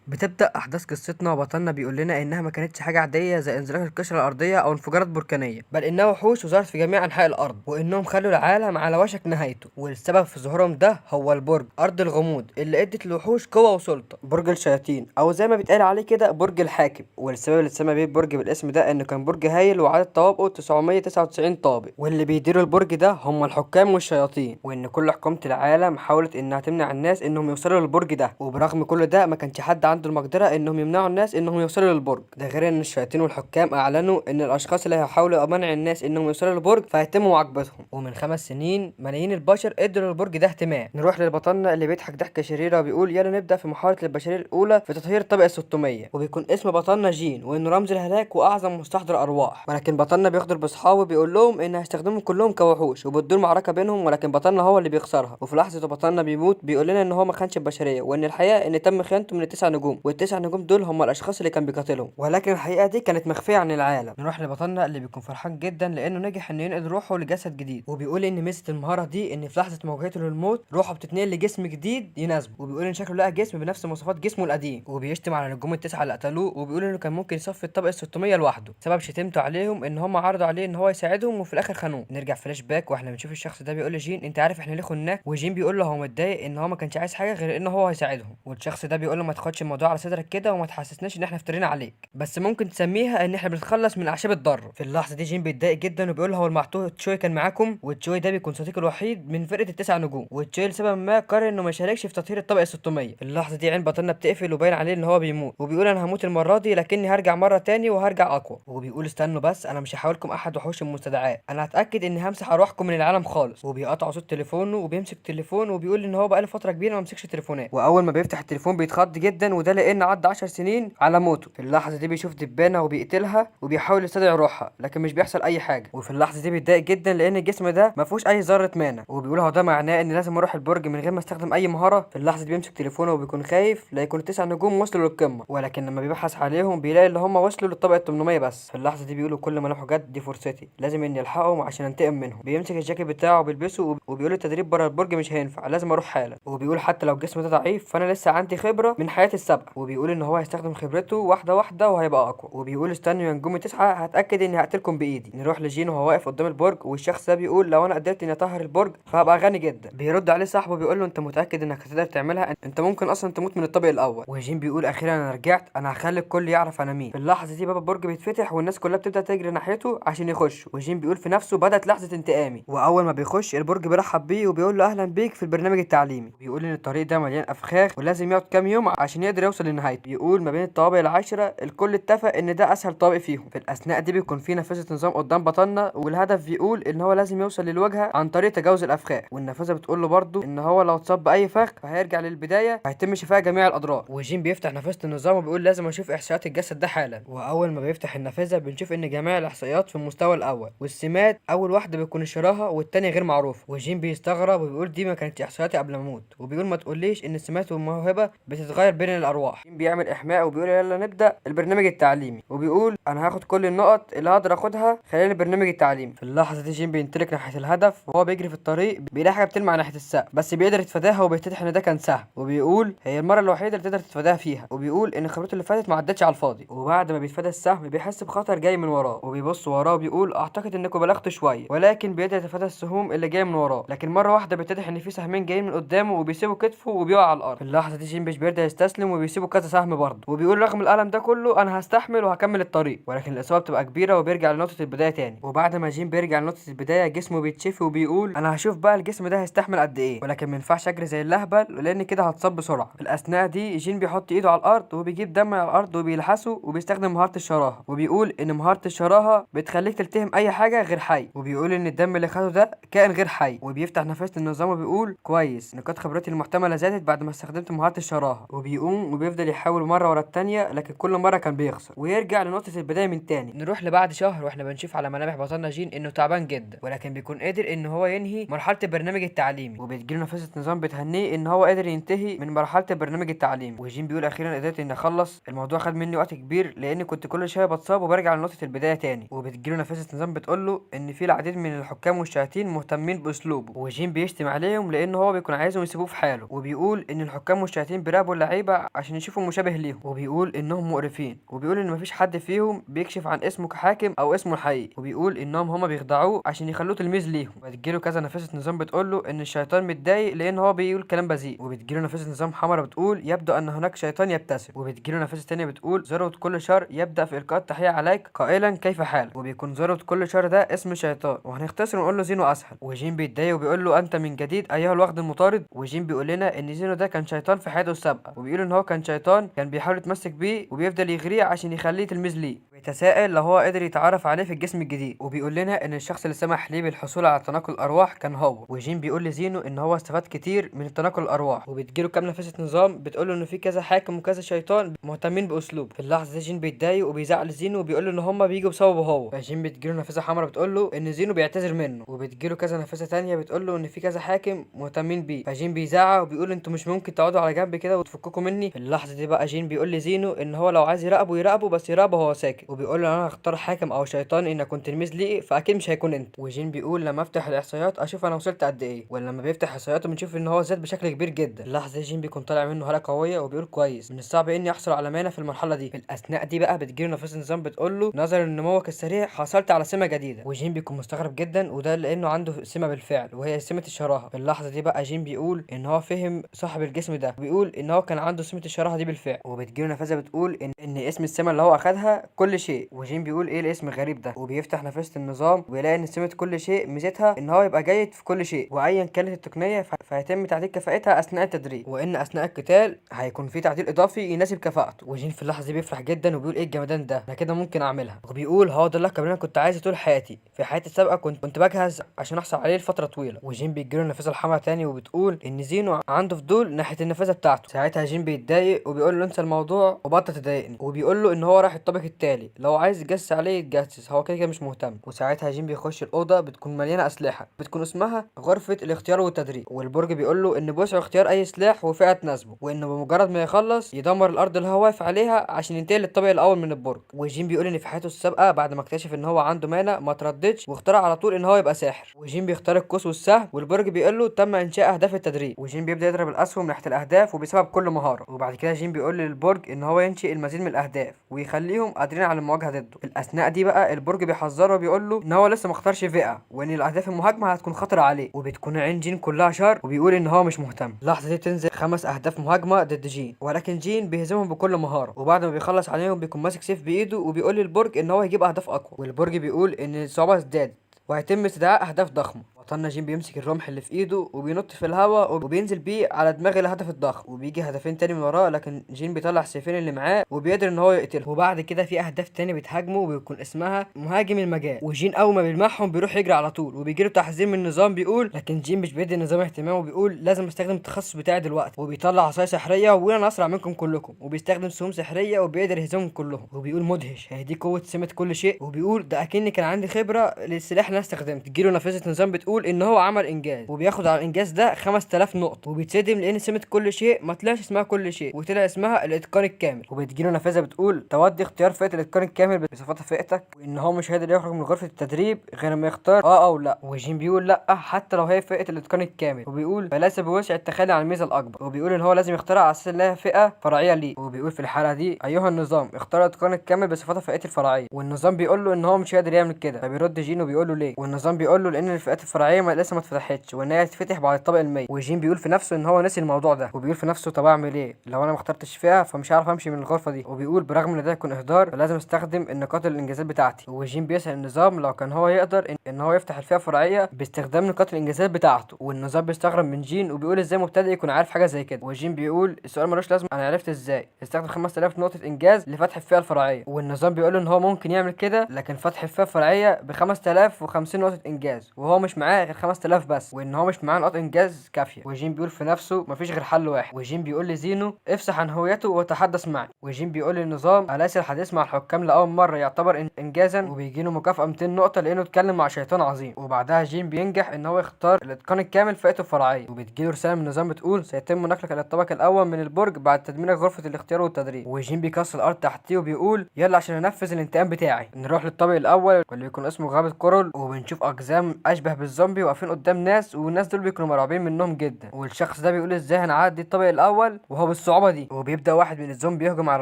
بتبدأ أحداث قصتنا وبطلنا بيقول لنا إنها ما كانتش حاجة عادية زي انزلاق القشرة الأرضية أو انفجارات بركانية، بل إنها وحوش وظهرت في جميع أنحاء الأرض، وإنهم خلوا العالم على وشك نهايته، والسبب في ظهورهم ده هو البرج أرض الغموض اللي ادت للوحوش قوة وسلطة. برج الشياطين أو زي ما بيتقال عليه كده برج الحاكم، والسبب اللي اتسمى بيه البرج بالاسم ده إنه كان برج هايل وعدد طوابقه 999 طابق، واللي بيديروا البرج ده هم الحكام والشياطين، وإن كل حكومة العالم حاولت إنها تمنع الناس إنهم يوصلوا للبرج ده، وبرغم كل ده ما كانش حد عنده المقدرة إنهم يمنعوا الناس إنهم يوصلوا للبرج ده، غير إن الشياطين والحكام أعلنوا إن الأشخاص اللي هيحاولوا منع الناس إنهم يوصلوا للبرج فهيتم معاقبتهم. ومن 5 سنين ملايين البشر ادوا للبرج ده اهتمام. نروح للبطلنا اللي بيضحك ضحكة شريرة وبيقول يلا نبدأ في محاولة البشرية الأولى في تطهير الطبقة 600، وبيكون اسم بطلنا جين وإنه رمز الهلاك وأعظم مستحضر أرواح، ولكن بطلنا بيغدر بأصحابه بيقول لهم إن هيستخدمهم كلهم كوحوش وبتدور معركة بينهم، ولكن بطلنا هو اللي بيخسرها. وفي لحظة بطلنا بيموت بيقول لنا إن هو ما خانش البشرية، وإن الحقيقة إن تم خيانته من ال9 نجوم، وال9 نجوم دول هم الأشخاص اللي كان بيقاتلهم، ولكن الحقيقة دي كانت مخفية عن العالم. نروح لبطلنا اللي بيكون فرحان جدا لأنه نجح إنه ينقل روحه لجسد جديد، وبيقول إن ميزة المهارة دي إن في لحظة مواجهته للموت روحه بتتنقل لجسم جديد يناسبه، وبيقول إن شكله لقى جسم بنفس مواصفات جسمه القديم، وبيشتم على نجوم ال9 اللي قتلوه، وبيقول إنه كان ممكن يصفي الطبقة 600 لوحده. سبب شتمته عليهم إن هم عرضوا عليه إن هو يساعدهم وفي الآخر خانوه. نرجع فلاش باك واحنا بنشوف الشخص ده بيقول لجين أنت عارف إحنا ليه خناك، وجين بيقول له هو متضايق إن هو ما كانش عايز حاجة غير إن هو هيساعدهم، والشخص ده بيقول له ما تاخدش الموضوع على صدرك كده وما تحسسناش إن إحنا افترينا عليك، بس ممكن تسميها إن إحنا بنتخلص من أعشاب الضر. في اللحظة دي جين بيتضايق جدا وبيقول هو المعتوه تشوي كان معاكم، وتشوي ده بيكون صديقه الوحيد من فرقة ال9 نجوم، وتشوي لسبب ما قرر إنه ما يشاركش في تطهير الطبقة 600. في اللحظة دي عين بطلنا بتقفل وباين عليه إن هو بيموت، وبيقول أنا هموت المرة دي لكني هرجع مرة تاني وهرجع أقوى، وبيقول استنوا بس أنا مش هحاولكم أحد وحوش المستدعاء، أنا هتأكد إني همسح أرواحكم من العالم خالص. وبيقطع صوت تليفونه وبيمسك تليفون وبيقول إن هو بقاله فترة كبيرة ما مسكش تليفونات، وأول ما بيفتح التليفون بيتخض جدا، وده لأن عدى 10 سنين على موته. في اللحظة دي بيشوف دبانة وبيقتلها وبيحاول يستدعي روحها لكن مش بيحصل أي حاجة. وفي اللحظة دي بيتضايق جدا لأن الجسم ده ما فيهوش أي ذرة مانع، وبيقول هو ده معناه إن لازم أروح البرج من غير ما استخدم أي مهارة. في اللحظة دي بيمسك تليفونه وبيكون خايف لا يكون ال9 نجوم وصلوا للقمة، ولكن لما بيبحث عليهم بيلاقي اللي هم وصلوا للطبقة 800 بس. في اللحظة دي بيقولوا كل ما لوحوا جد دي فرصتي لازم إني ألحقهم عشان أنتقم منهم. بيمسك الجاكيت بتاعه وبيلبسه وبيقول التدريب بره البرج مش هينفع لازم أروح حالا، وبيقول حتى لو الجسم ده ضعيف فأنا لسه عندي خبرة من حياتي السابقة، وبيقول إن هو هيستخدم خبرته واحدة واحدة وهيبقى أقوى، وبيقول استنوا يا نجوم 9 هتأكد إني هقتلكم بإيدي. نروح لجين وهو واقف قدام البرج، والشخص ده بيقول لو أنا قدرت إني أطهر البرج فهبقى غني جدا. بيرد عليه صاحبه بيقول له أنت متأكد إنك هتقدر تعملها؟ أنت ممكن أصلا تموت من الطابق الأول. وجين بيقول أخيرا أنا رجعت، أنا هخلي الكل يعرف أنا مين. في اللحظة دي باب البرج بيتفتح والناس كلها بتبدأ تجري ناحيته عشان يخش، وجين بيقول في نفسه بدأت لحظة انتقامي. وأول ما بيخش البرج بيرحب بيه وبيقول له أهلا بيك في البرنامج التعليمي، بيقول إن الطريق ده مليان أفخاخ ولازم يقعد كام يوم عشان يقدر يوصل لنهايته. بيقول ما بين الطوابق ال10 الكل اتفق إن ده أسهل طابق فيهم. في الأثناء دي بيكون في نافذة نظام قدام بطلنا، والهدف بيقول إن هو لازم يوصل للواجهة عن طريق تجاوز الأفخاخ، والنافذة بتقول له برضه إن هو لو اتصاب بأي فخ فهيرجع للبداية هيتم شفاء جميع الأضرار. وجين بيفتح نافذة النظام وبيقول لازم أشوف إحصائيات الجسد ده حالا، وأول ما بيفتح النافذة بنشوف إن جميع الإحصائيات في المستوى الأول، والسمات أول واحدة بتكون الشراهة والتانية غير معروفة. وجين بيستغرب وبيقول دي ما كانتش إحصائياتي قبل ما أموت، وبيقول ما تقوليش إن السمات والموهبة بتتغير بين الأرواح. جين بيعمل إحماء وبيقول يلا نبدأ البرنامج التعليمي، وبيقول أنا هاخد كل النقط اللي هقدر آخدها خلال البرنامج التعليمي. في اللحظة دي جين بينطلق ناحية الهدف وهو بيجري في الطريق بيلاقي حاجة بتلمع ناحية السقف، بس بيقدر يتفاداها وبيتضح إن ده كان سهم، وبيقول هي المرة الوحيدة اللي تقدر تتفاداها فيها، وبيقول إن خبرته اللي فاتت ما عدتش على الفاضي. وبعد ما بيتفادى السهم بيحس بخطر جاي من وراه، وبيبص وراه وبيقول أعتقد إنكم بلغتوا شوية، ولكن بيقدر يتفادى السهوم اللي جايه من وراه، لكن مرة واحدة بيتضح إن في سهمين جايين من قدامه وبيسيبوا كتفه وبيقع على الأرض. في اللحظة دي جين مش بيرضى يستسلم وبيسيبه كذا سهم برضه، وبيقول رغم الألم ده كله أنا هستحمل وهكمل الطريق، ولكن الإصابة بتبقى كبيرة وبيرجع لنقطة البداية تاني. وبعد ما جين بيرجع لنقطة البداية جسمه بيتشفي وبيقول أنا هشوف بقى الجسم ده هيستحمل قد إيه، ولكن ما ينفعش أجري زي اللهبل لأن كده هتصاب بسرعة. في الأثناء دي جين بيحط إيده على الأرض وبيجيب دم على الأرض وبيلحسه وبيستخدم مهارة الشراهة، وبيقول إن مهارة الشراهة بتخليك تلتهم أي حاجة غير حي، وبيقول إن الدم اللي خده ده كائن غير حي. وبيفتح نفس النظام وبيقول كويس نقاط خبرتي المحتملة زادت بعد ما استخدمت مهارة الشراهة، وبيقوم وبيفضل يحاول مرة ورا التانية لكن كل مرة كان بيخسر ويرجع لنقطة البداية من تاني. نروح لبعد شهر واحنا بنشوف على ملامح بطلنا جين انه تعبان جدا، ولكن بيكون قادر ان هو ينهي مرحلة البرنامج التعليمي، وبتجيله نفسة نظام بتهنيه ان هو قادر ينتهي من مرحلة البرنامج التعليمي. وجين بيقول اخيرا قدرت اني اخلص، الموضوع خد مني وقت كبير لان كنت كل شوية بتصاب وبرجع لنقطة البداية تاني. وبتجيله نفسة نظام بتقول له ان في العديد من الحكام والشياطين مهتمين باسلوبه، وجين بيشتم عليهم لان هو بيكون عايزهم يسيبوه في حاله، وبيقول ان الحكام والشياطين بيراقبوا اللعيبة عشان يشوفوا مشابه ليهم، وبيقول انهم مقرفين، وبيقول ان مفيش حد فيهم بيكشف عن اسمه كحاكم او اسمه الحقيقي، وبيقول انهم هما بيخدعوه عشان يخلوه تلميذ ليهم. وبتجيله كذا نفسة نظام بتقول له ان الشيطان متضايق لان هو بيقول كلام بذيء. وبتجيله نفسة نظام حمرا بتقول يبدو ان هناك شيطان يبتسم. وبتجيله نفسة تانية بتقول ذروة كل شر يبدأ في إلقاء التحية عليك قائلا كيف حالك، وبيكون ذروة كل شر ده اسم شيطان، وهنختصر ونقول له زينو اسهل. وجين بيتضايق وبيقول له انت من جديد ايها الوغد المطارد. وجين بيقول لنا ان زينو ده كان شيطان في حياته السابقة، وبيقول ان هو كان شيطان كان بيحاول يتمسك بيه وبيفضل يغريه عشان يخليه تلميذ ليه، بيتساءل لو هو قدر يتعرف عليه في الجسم الجديد. وبيقول لنا ان الشخص اللي سمح ليه بالحصول على تناقل الارواح كان هو. وجين بيقول لزينو ان هو استفاد كتير من تناقل الارواح. وبتجيله كام نفسة نظام بتقول له ان في كذا حاكم وكذا شيطان مهتمين باسلوب. في اللحظه دي جين بيتضايق وبيزعل زينو وبيقول له ان هما بيجوا بسببه هو. فجين بتجيله نفسه حمرا بتقول له ان زينو بيعتذر منه. وبتجيله كذا نفسه تانية بتقول له ان في كذا حاكم مهتمين بيه. فجين بيزعق وبيقول انتوا مش ممكن تقعدوا على جنب كده وتفككوا مني. في اللحظه دي بقى جين بيقول لزينو ان هو لو عايز يراقبه يراقبه، بس يراقبه هو ساكت. وبيقول له انا هختار حاكم او شيطان ان اكون تلميذ ليه، فاكيد مش هيكون انت. وجين بيقول لما افتح الاحصائيات اشوف انا وصلت قد ايه، ولما بيفتح احصائياته بنشوف ان هو زاد بشكل كبير جدا. اللحظه دي جين بيكون طالع منه هاله قويه وبيقول كويس، من الصعب اني احصل على مانع في المرحله دي. في الاثناء دي بقى بتجيله نفس النظام بتقول له نظرا لنموك السريع حصلت على سمه جديده. وجين بيكون مستغرب جدا، وده لانه عنده سمه بالفعل وهي سمه الشراهه. في اللحظه دي بقى جين بيقول ان هو فهم صاحب الجسم ده، بيقول ان هو كان عنده سمه الشراهه دي بالفعل. وبتجيله نفسه بتقول ان اسم السمه اللي هو اخدها كل شيء. وجين بيقول ايه الاسم الغريب ده، وبيفتح نفسه النظام ويلاقي ان سمه كل شيء ميزتها ان هو يبقى جيد في كل شيء، وايا كانت التقنيه فهيتم تعديل كفاءتها اثناء التدريب، وان اثناء القتال هيكون في تعديل اضافي يناسب كفاءته. وجين في اللحظه دي بيفرح جدا وبيقول ايه الجمدان ده، انا كده ممكن اعملها. وبيقول هو ده اللقب اللي انا كنت عايزه طول حياتي. في حياتي السابقه كنت بجهز عشان احصل عليه لفتره طويله. وجين بيجيله النافذه الحمراء تاني وبتقول ان زينو عنده فضول ناحيه النافذه بتاعته. ساعتها جين بيتضايق وبيقول له انسى الموضوع وبطل تضايقني، وبيقول له ان هو رايح الطابق التالي لو عايز يتجسس عليه يتجسس، هو كده كده مش مهتم. وساعتها جين بيخش الاوضه بتكون مليانه اسلحه بتكون اسمها غرفه الاختيار والتدريب. والبرج بيقول له ان بوسعه اختيار اي سلاح وفئه تناسبه، وانه بمجرد ما يخلص يدمر الارض اللي هو واقف عليها عشان ينتقل للطابق الاول من البرج. وجين بيقول ان في حياته السابقه بعد ما اكتشف ان هو عنده مانع ما ترددش واخترع على طول ان هو يبقى ساحر. وجين بيختار القوس والسهم، والبرج بيقول له تم انشاء اهداف التدريب. وجين بيبدا يضرب الاسهم ناحيه الاهداف وبسبب كل مهاره. وبعد كده جين بيقول للبرج ان هو ينشئ المزيد من الاهداف ويخليهم قادرين على المواجهه ضده. في الاثناء دي بقى البرج بيحذره وبيقول له ان هو لسه ما اختارش فئه وان الاهداف المهاجمه هتكون خطره عليه. وبتكون عين جين كلها شر وبيقول ان هو مش مهتم. اللحظه دي تنزل 5 اهداف مهاجمه ضد جين، ولكن جين بيهزمهم بكل مهاره. وبعد ما بيخلص عليهم بيكون ماسك سيف بايده وبيقول للبرج ان هو يجيب اهداف اقوى. والبرج بيقول ان الصعوبه ازدادت وهيتم استدعاء اهداف ضخمه. بطلنا جين بيمسك الرمح اللي في ايده وبينط في الهواء وبينزل بيه على دماغ الهدف الضخم، وبيجي هدفين تاني من وراه، لكن جين بيطلع السيفين اللي معاه وبيقدر ان هو يقتلهم. وبعد كده في اهداف تاني بتهاجمه وبيكون اسمها مهاجم المجال. وجين اول ما بيلمحهم بيروح يجري على طول وبيجيله تحذير من النظام بيقول، لكن جين مش بيدي النظام اهتمام وبيقول لازم استخدم التخصص بتاعي دلوقتي. وبيطلع عصايه سحريه وبيقول انا اسرع منكم كلكم، وبيستخدم سهم سحريه وبيقدر يهزمهم كلهم. وبيقول مدهش، هي دي قوه سمه كل شيء. وبيقول ده اكني كان عندي خبره للسلاح اللي انا استخدمته. تجيله نافذه نظام بتقول ان هو عمل انجاز وبياخد على الانجاز ده 5000 نقطه. وبيتصدم لان سمه كل شيء ما طلعش اسمها كل شيء وطلع اسمها الاتقان الكامل. وبتجيله نافذه بتقول تودي اختيار فئه الاتقان الكامل بصفات فئتك، وان هو مش هيقدر يخرج من غرفه التدريب غير ما يختار او لا. وجين بيقول لا حتى لو هي فئه الاتقان الكامل. وبيقول فليس بوسع التخلي عن الميزه الاكبر. وبيقول ان هو لازم يختارها على اساس انها فئه فرعيه ليه. وبيقول في الحاله دي ايها النظام اختار الاتقان الكامل بصفات فئتي الفرعيه. والنظام بيقول له ان هو مش هيقدر يعمل كده. فبيرد جين وبيقول له ليه. والنظام بيقول له لان الفئات الفرعيه لسه ما اتفتحتش وان هي هتتفتح بعد الطابق ال100. وجين بيقول في نفسه ان هو نسي الموضوع ده، وبيقول في نفسه طب اعمل ايه لو انا ما اخترتش فئه فمش هعرف امشي من الغرفه دي. وبيقول برغم ان ده يكون اهدار فلازم استخدم النقاط الانجازات بتاعتي. وجين بيسال النظام لو كان هو يقدر ان هو يفتح الفئه الفرعيه باستخدام نقاط الانجازات بتاعته. والنظام بيستغرب من جين وبيقول ازاي مبتدئ يكون عارف حاجه زي كده. وجين بيقول السؤال ملوش لازمه، انا عرفت ازاي استخدم 5000 نقطه انجاز لفتح الفئه الفرعيه. والنظام بيقول ان هو ممكن يعمل كده، لكن فتح الفئه الفرعيه ب 5050 نقطه انجاز وهو مش معاه غير 5000 بس، وان هو مش معاه نقاط انجاز كافيه. وجين بيقول في نفسه مفيش غير حل واحد. وجين بيقول لزينو افصح عن هويته وتحدث معي. وجين بيقول للنظام أليس الحديث مع الحكام لاول مره يعتبر انجازا، وبيجيله مكافاه 200 نقطه لانه اتكلم مع شيطان عظيم. وبعدها جين بينجح ان هو يختار الاتقان الكامل فئته الفرعيه. وبتجيله رساله من النظام بتقول سيتم نقلك الى الطابق الاول من البرج بعد تدميرك غرفه الاختيار والتدريب. وجين بيكسر الارض تحتيه وبيقول يلا عشان انفذ الانتقام بتاعي. نروح للطابق الاول واللي بيكون اسمه غابه كورول، وبنشوف اقزام اشبه بالظبط الزومبي واقفين قدام ناس، والناس دول بيكونوا مرعوبين منهم جدا، والشخص ده بيقول ازاي هنعدي الطابق الاول وهو بالصعوبه دي، وبيبدا واحد من الزومبي يهجم على